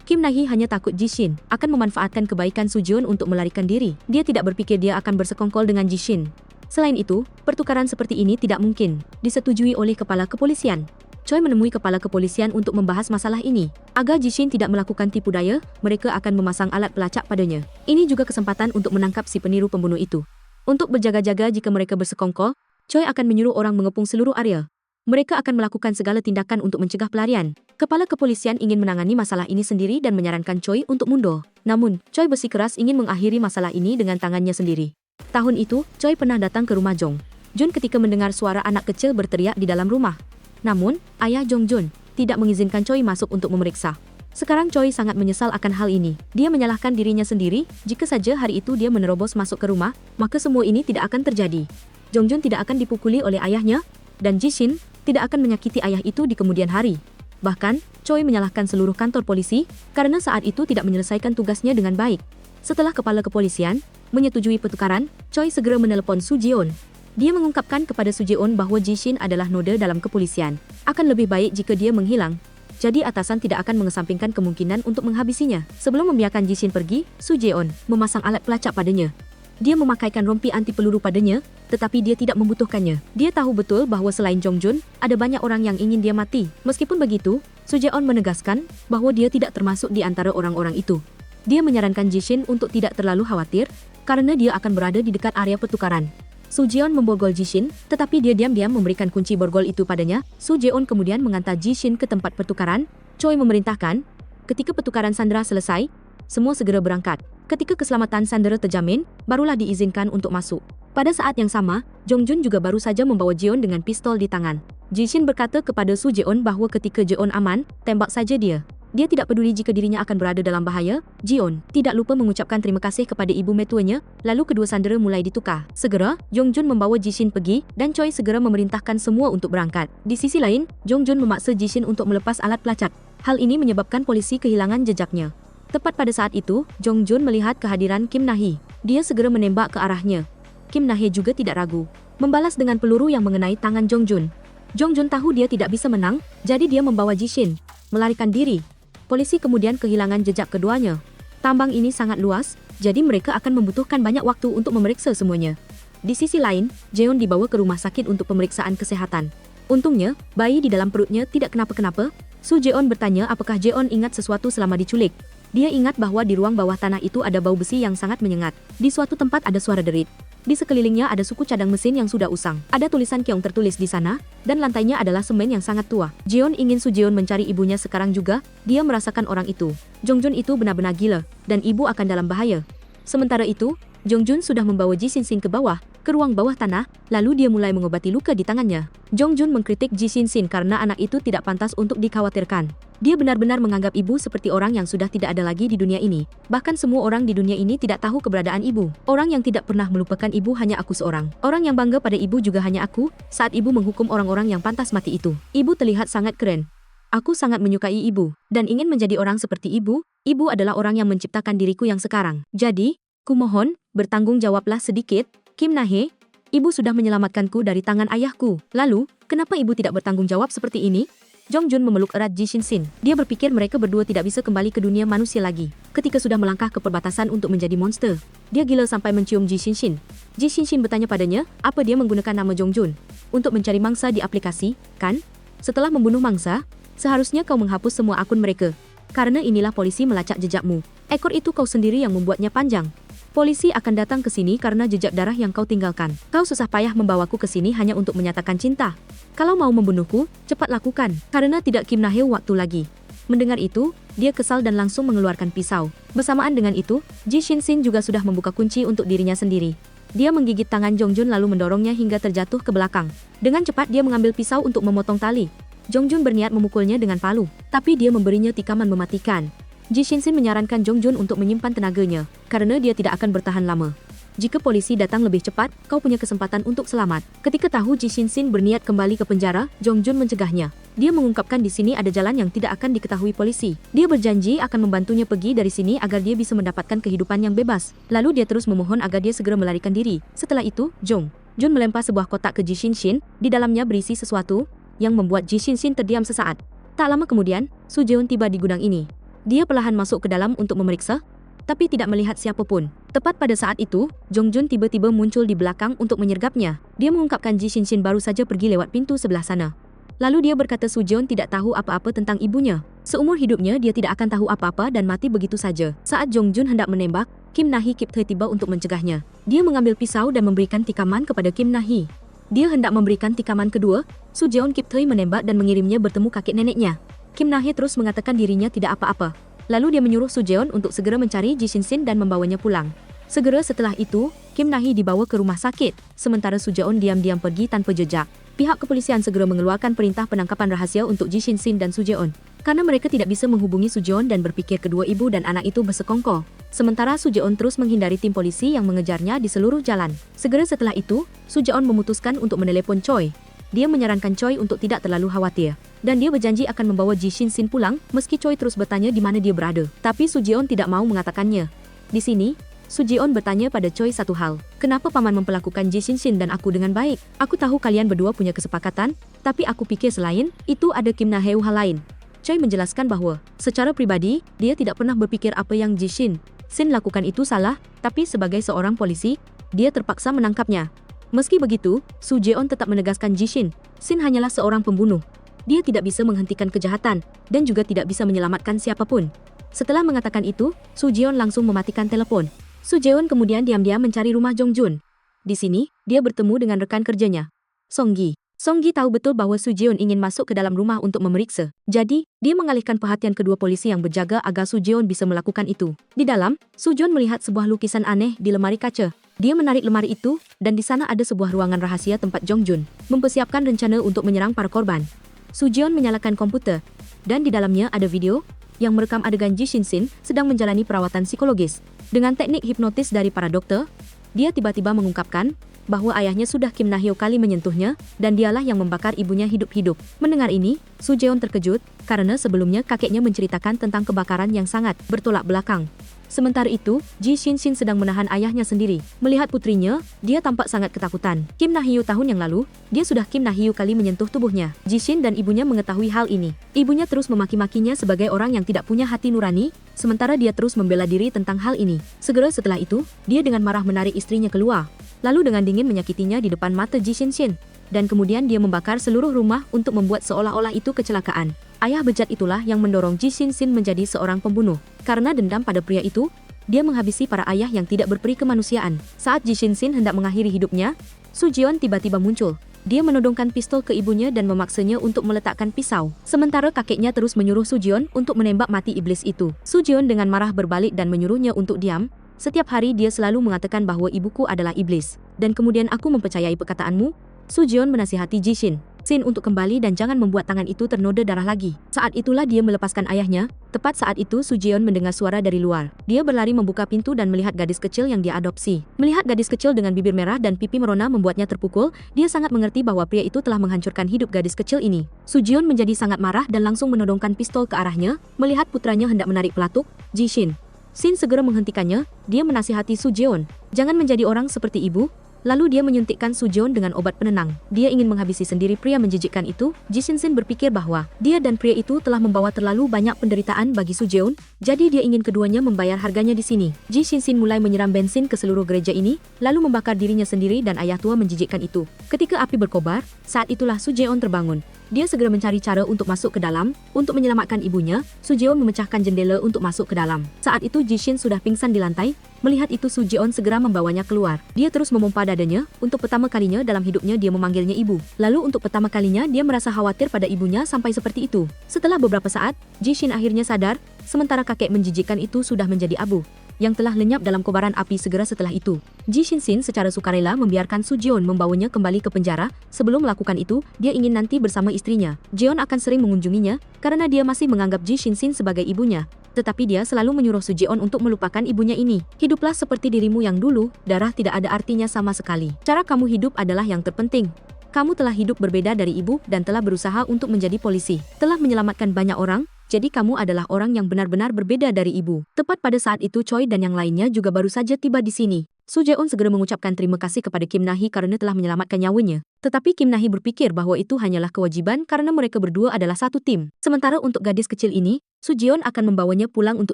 Kim Nahi hanya takut Jishin akan memanfaatkan kebaikan Su Jeon untuk melarikan diri. Dia tidak berpikir dia akan bersekongkol dengan Jishin. Selain itu, pertukaran seperti ini tidak mungkin disetujui oleh kepala kepolisian. Choi menemui kepala kepolisian untuk membahas masalah ini. Agar Jishin tidak melakukan tipu daya, mereka akan memasang alat pelacak padanya. Ini juga kesempatan untuk menangkap si peniru pembunuh itu. Untuk berjaga-jaga jika mereka bersekongkol, Choi akan menyuruh orang mengepung seluruh area. Mereka akan melakukan segala tindakan untuk mencegah pelarian. Kepala kepolisian ingin menangani masalah ini sendiri dan menyarankan Choi untuk mundur. Namun, Choi bersikeras ingin mengakhiri masalah ini dengan tangannya sendiri. Tahun itu, Choi pernah datang ke rumah Jong Jun ketika mendengar suara anak kecil berteriak di dalam rumah. Namun, ayah Jong Jun tidak mengizinkan Choi masuk untuk memeriksa. Sekarang Choi sangat menyesal akan hal ini. Dia menyalahkan dirinya sendiri, jika saja hari itu dia menerobos masuk ke rumah, maka semua ini tidak akan terjadi. Jong Jun tidak akan dipukuli oleh ayahnya, dan Jishin tidak akan menyakiti ayah itu di kemudian hari. Bahkan, Choi menyalahkan seluruh kantor polisi, karena saat itu tidak menyelesaikan tugasnya dengan baik. Setelah kepala kepolisian menyetujui pertukaran, Choi segera menelepon Su Jeon. Dia mengungkapkan kepada Su Jeon bahwa Jishin adalah noda dalam kepolisian. Akan lebih baik jika dia menghilang. Jadi atasan tidak akan mengesampingkan kemungkinan untuk menghabisinya. Sebelum membiarkan Jishin pergi, Su Jeon memasang alat pelacak padanya. Dia memakaikan rompi anti peluru padanya, tetapi dia tidak membutuhkannya. Dia tahu betul bahwa selain Jong Jun, ada banyak orang yang ingin dia mati. Meskipun begitu, Su Jeon menegaskan bahwa dia tidak termasuk di antara orang-orang itu. Dia menyarankan Jishin untuk tidak terlalu khawatir, karena dia akan berada di dekat area pertukaran. Su Jeon memborgol Jishin, tetapi dia diam-diam memberikan kunci borgol itu padanya. Su Jeon kemudian mengantar Jishin ke tempat pertukaran. Choi memerintahkan, ketika pertukaran sandera selesai, semua segera berangkat. Ketika keselamatan sandera terjamin, barulah diizinkan untuk masuk. Pada saat yang sama, Jong Jun juga baru saja membawa Jeon dengan pistol di tangan. Jishin berkata kepada Su Jeon bahwa ketika Jeon aman, tembak saja dia. Dia tidak peduli jika dirinya akan berada dalam bahaya. Jeon tidak lupa mengucapkan terima kasih kepada ibu mertuanya, lalu kedua sandera mulai ditukar. Segera, Jong Jun membawa Jishin pergi, dan Choi segera memerintahkan semua untuk berangkat. Di sisi lain, Jong Jun memaksa Jishin untuk melepas alat pelacak. Hal ini menyebabkan polisi kehilangan jejaknya. Tepat pada saat itu, Jong Jun melihat kehadiran Kim Nahi. Dia segera menembak ke arahnya. Kim Nahi juga tidak ragu, membalas dengan peluru yang mengenai tangan Jong Jun. Jong Jun tahu dia tidak bisa menang, jadi dia membawa Jishin. melarikan diri. Polisi kemudian kehilangan jejak keduanya. Tambang ini sangat luas, jadi mereka akan membutuhkan banyak waktu untuk memeriksa semuanya. Di sisi lain, Jeon dibawa ke rumah sakit untuk pemeriksaan kesehatan. Untungnya, bayi di dalam perutnya tidak kenapa-kenapa. Su Jeon bertanya apakah Jeon ingat sesuatu selama diculik. Dia ingat bahwa di ruang bawah tanah itu ada bau besi yang sangat menyengat. Di suatu tempat ada suara derit. Di sekelilingnya ada suku cadang mesin yang sudah usang. Ada tulisan Kyong tertulis di sana, dan lantainya adalah semen yang sangat tua. Jeon ingin Su Jeon mencari ibunya sekarang juga. Dia merasakan orang itu. Jongjun itu benar-benar gila, dan ibu akan dalam bahaya. Sementara itu, Jongjun sudah membawa Ji Shin-shin ke bawah, ke ruang bawah tanah, lalu dia mulai mengobati luka di tangannya. Jongjun mengkritik Ji Shin-shin karena anak itu tidak pantas untuk dikhawatirkan. Dia benar-benar menganggap ibu seperti orang yang sudah tidak ada lagi di dunia ini. Bahkan semua orang di dunia ini tidak tahu keberadaan ibu. Orang yang tidak pernah melupakan ibu hanya aku seorang. Orang yang bangga pada ibu juga hanya aku, saat ibu menghukum orang-orang yang pantas mati itu. Ibu terlihat sangat keren. Aku sangat menyukai ibu, dan ingin menjadi orang seperti ibu. Ibu adalah orang yang menciptakan diriku yang sekarang. Jadi, kumohon, bertanggung jawablah sedikit, Kim Na-hee. Ibu sudah menyelamatkanku dari tangan ayahku. Lalu, kenapa ibu tidak bertanggung jawab seperti ini? Jongjun memeluk erat Ji Shin-shin. Dia berpikir mereka berdua tidak bisa kembali ke dunia manusia lagi. Ketika sudah melangkah ke perbatasan untuk menjadi monster, dia gila sampai mencium Ji Shin-shin. Ji Shin-shin bertanya padanya, apa dia menggunakan nama Jongjun untuk mencari mangsa di aplikasi, kan? Setelah membunuh mangsa, seharusnya kau menghapus semua akun mereka. Karena inilah polisi melacak jejakmu. Ekor itu kau sendiri yang membuatnya panjang. Polisi akan datang ke sini karena jejak darah yang kau tinggalkan. Kau susah payah membawaku ke sini hanya untuk menyatakan cinta. Kalau mau membunuhku, cepat lakukan. Karena tidak Kim Na-hee waktu lagi. Mendengar itu, dia kesal dan langsung mengeluarkan pisau. Bersamaan dengan itu, Ji Shin-shin juga sudah membuka kunci untuk dirinya sendiri. Dia menggigit tangan Jongjun lalu mendorongnya hingga terjatuh ke belakang. Dengan cepat dia mengambil pisau untuk memotong tali. Jongjun berniat memukulnya dengan palu, tapi dia memberinya tikaman mematikan. Ji Shin-shin menyarankan Jongjun untuk menyimpan tenaganya, karena dia tidak akan bertahan lama. Jika polisi datang lebih cepat, kau punya kesempatan untuk selamat. Ketika tahu Ji Shin-shin berniat kembali ke penjara, Jongjun mencegahnya. Dia mengungkapkan di sini ada jalan yang tidak akan diketahui polisi. Dia berjanji akan membantunya pergi dari sini agar dia bisa mendapatkan kehidupan yang bebas. Lalu dia terus memohon agar dia segera melarikan diri. Setelah itu, Jongjun melempar sebuah kotak ke Ji Shin-shin. Di dalamnya berisi sesuatu yang membuat Ji Shin-shin terdiam sesaat. Tak lama kemudian, Su Jeon tiba di gudang ini. Dia perlahan masuk ke dalam untuk memeriksa, tapi tidak melihat siapapun. Tepat pada saat itu, Jongjun tiba-tiba muncul di belakang untuk menyergapnya. Dia mengungkapkan Ji Shin-shin baru saja pergi lewat pintu sebelah sana. Lalu dia berkata Su Jeon tidak tahu apa-apa tentang ibunya. Seumur hidupnya dia tidak akan tahu apa-apa dan mati begitu saja. Saat Jongjun hendak menembak, Kim Na-hee Kip-tae tiba untuk mencegahnya. Dia mengambil pisau dan memberikan tikaman kepada Kim Na-hee. Dia hendak memberikan tikaman kedua, Su Jeon Kip-tae menembak dan mengirimnya bertemu kakek neneknya. Kim Na-hee terus mengatakan dirinya tidak apa-apa. Lalu dia menyuruh Su Jeon untuk segera mencari Ji Shin-shin dan membawanya pulang. Segera setelah itu, Kim Na-hee dibawa ke rumah sakit, sementara Su Jeon diam-diam pergi tanpa jejak. Pihak kepolisian segera mengeluarkan perintah penangkapan rahasia untuk Ji Shin-shin dan Su Jeon. Karena mereka tidak bisa menghubungi Su Jeon dan berpikir kedua ibu dan anak itu bersekongkol. Sementara Su Jeon terus menghindari tim polisi yang mengejarnya di seluruh jalan. Segera setelah itu, Su Jeon memutuskan untuk menelepon Choi. Dia menyarankan Choi untuk tidak terlalu khawatir. Dan dia berjanji akan membawa Ji Shin-shin pulang, meski Choi terus bertanya di mana dia berada. Tapi Su Jeon tidak mau mengatakannya. Di sini, Su Jeon bertanya pada Choi satu hal. Kenapa paman memperlakukan Ji Shin-shin dan aku dengan baik? Aku tahu kalian berdua punya kesepakatan, tapi aku pikir selain itu ada Kim Na-hee hal lain. Choi menjelaskan bahwa, secara pribadi, dia tidak pernah berpikir apa yang Ji Shin-shin lakukan itu salah, tapi sebagai seorang polisi, dia terpaksa menangkapnya. Meski begitu, Su Jeon tetap menegaskan Ji Shin hanyalah seorang pembunuh. Dia tidak bisa menghentikan kejahatan, dan juga tidak bisa menyelamatkan siapapun. Setelah mengatakan itu, Su Jeon langsung mematikan telepon. Su Jeon kemudian diam-diam mencari rumah Jongjun. Di sini, dia bertemu dengan rekan kerjanya, Song-gi. Song-gi tahu betul bahwa Su Jeon ingin masuk ke dalam rumah untuk memeriksa. Jadi, dia mengalihkan perhatian kedua polisi yang berjaga agar Su Jeon bisa melakukan itu. Di dalam, Su Jeon melihat sebuah lukisan aneh di lemari kaca. Dia menarik lemari itu, dan di sana ada sebuah ruangan rahasia tempat Jongjun mempersiapkan rencana untuk menyerang para korban. Su Jeon menyalakan komputer, dan di dalamnya ada video yang merekam adegan Ji Shin-shin sedang menjalani perawatan psikologis. Dengan teknik hipnotis dari para dokter, dia tiba-tiba mengungkapkan bahwa ayahnya sudah Kim Na-hee kali menyentuhnya, dan dialah yang membakar ibunya hidup-hidup. Mendengar ini, Su Jeon terkejut, karena sebelumnya kakeknya menceritakan tentang kebakaran yang sangat bertolak belakang. Sementara itu, Ji Shin sedang menahan ayahnya sendiri. Melihat putrinya, dia tampak sangat ketakutan. Kim Na-hyu tahun yang lalu, dia sudah Kim Na-hyu kali menyentuh tubuhnya. Ji Shin dan ibunya mengetahui hal ini. Ibunya terus memaki-makinya sebagai orang yang tidak punya hati nurani, sementara dia terus membela diri tentang hal ini. Segera setelah itu, dia dengan marah menarik istrinya keluar, lalu dengan dingin menyakitinya di depan mata Ji Shin. Dan kemudian dia membakar seluruh rumah untuk membuat seolah-olah itu kecelakaan. Ayah bejat itulah yang mendorong Ji Shin menjadi seorang pembunuh. Karena dendam pada pria itu, dia menghabisi para ayah yang tidak berperi kemanusiaan. Saat Ji Shin hendak mengakhiri hidupnya, Su Jeon tiba-tiba muncul. Dia menodongkan pistol ke ibunya dan memaksanya untuk meletakkan pisau. Sementara kakeknya terus menyuruh Su Jeon untuk menembak mati iblis itu. Su Jeon dengan marah berbalik dan menyuruhnya untuk diam. Setiap hari dia selalu mengatakan bahwa ibuku adalah iblis. Dan kemudian aku mempercayai perkataanmu. Su Jeon menasihati Ji Shin untuk kembali dan jangan membuat tangan itu ternoda darah lagi. Saat itulah dia melepaskan ayahnya. Tepat saat itu Su Jeon mendengar suara dari luar. Dia berlari membuka pintu dan melihat gadis kecil yang dia adopsi. Melihat gadis kecil dengan bibir merah dan pipi merona membuatnya terpukul, dia sangat mengerti bahwa pria itu telah menghancurkan hidup gadis kecil ini. Su Jeon menjadi sangat marah dan langsung menodongkan pistol ke arahnya. Melihat putranya hendak menarik pelatuk, Ji Shin segera menghentikannya. Dia menasihati Su Jeon, jangan menjadi orang seperti ibu. Lalu dia menyuntikkan Su Jeon dengan obat penenang. Dia ingin menghabisi sendiri pria menjijikkan itu. Ji Shin berpikir bahwa dia dan pria itu telah membawa terlalu banyak penderitaan bagi Su Jeon, jadi dia ingin keduanya membayar harganya di sini. Ji Shin mulai menyiram bensin ke seluruh gereja ini, lalu membakar dirinya sendiri dan ayah tua menjijikkan itu. Ketika api berkobar, saat itulah Su Jeon terbangun. Dia segera mencari cara untuk masuk ke dalam. Untuk menyelamatkan ibunya, Su Jeon memecahkan jendela untuk masuk ke dalam. Saat itu Ji Shin sudah pingsan di lantai. Melihat itu Su Jeon segera membawanya keluar. Dia terus memompa dadanya. Untuk pertama kalinya dalam hidupnya dia memanggilnya ibu. Lalu untuk pertama kalinya dia merasa khawatir pada ibunya sampai seperti itu. Setelah beberapa saat, Ji Shin akhirnya sadar, sementara kakek menjijikkan itu sudah menjadi abu yang telah lenyap dalam kobaran api. Segera setelah itu, Ji Shin secara sukarela membiarkan Su Jeon membawanya kembali ke penjara. Sebelum melakukan itu, dia ingin nanti bersama istrinya. Jeon akan sering mengunjunginya, karena dia masih menganggap Ji Shin sebagai ibunya. Tetapi dia selalu menyuruh Su Jeon untuk melupakan ibunya ini. Hiduplah seperti dirimu yang dulu, darah tidak ada artinya sama sekali. Cara kamu hidup adalah yang terpenting. Kamu telah hidup berbeda dari ibu dan telah berusaha untuk menjadi polisi. Telah menyelamatkan banyak orang. Jadi kamu adalah orang yang benar-benar berbeda dari ibu. Tepat pada saat itu Choi dan yang lainnya juga baru saja tiba di sini. Su Jeon segera mengucapkan terima kasih kepada Kim Na-hee karena telah menyelamatkan nyawanya. Tetapi Kim Na-hee berpikir bahwa itu hanyalah kewajiban karena mereka berdua adalah satu tim. Sementara untuk gadis kecil ini, Su Jeon akan membawanya pulang untuk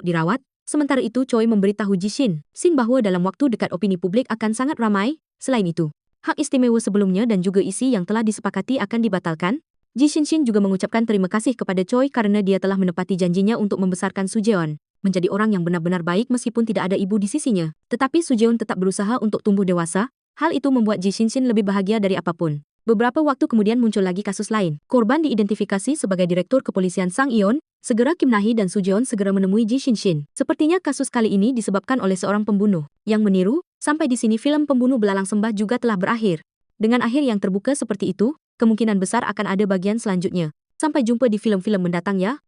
dirawat. Sementara itu Choi memberitahu Ji Shin bahwa dalam waktu dekat opini publik akan sangat ramai. Selain itu, hak istimewa sebelumnya dan juga isi yang telah disepakati akan dibatalkan. Ji Shin juga mengucapkan terima kasih kepada Choi karena dia telah menepati janjinya untuk membesarkan Su Jeon menjadi orang yang benar-benar baik meskipun tidak ada ibu di sisinya. Tetapi Su Jeon tetap berusaha untuk tumbuh dewasa. Hal itu membuat Ji Shin lebih bahagia dari apapun. Beberapa waktu kemudian muncul lagi kasus lain. Korban diidentifikasi sebagai Direktur Kepolisian Sang Eon. Segera Kim Na-hee dan Su Jeon segera menemui Ji Shin. Sepertinya kasus kali ini disebabkan oleh seorang pembunuh yang meniru. Sampai di sini film Pembunuh Belalang Sembah juga telah berakhir. Dengan akhir yang terbuka seperti itu, kemungkinan besar akan ada bagian selanjutnya. Sampai jumpa di film-film mendatang ya.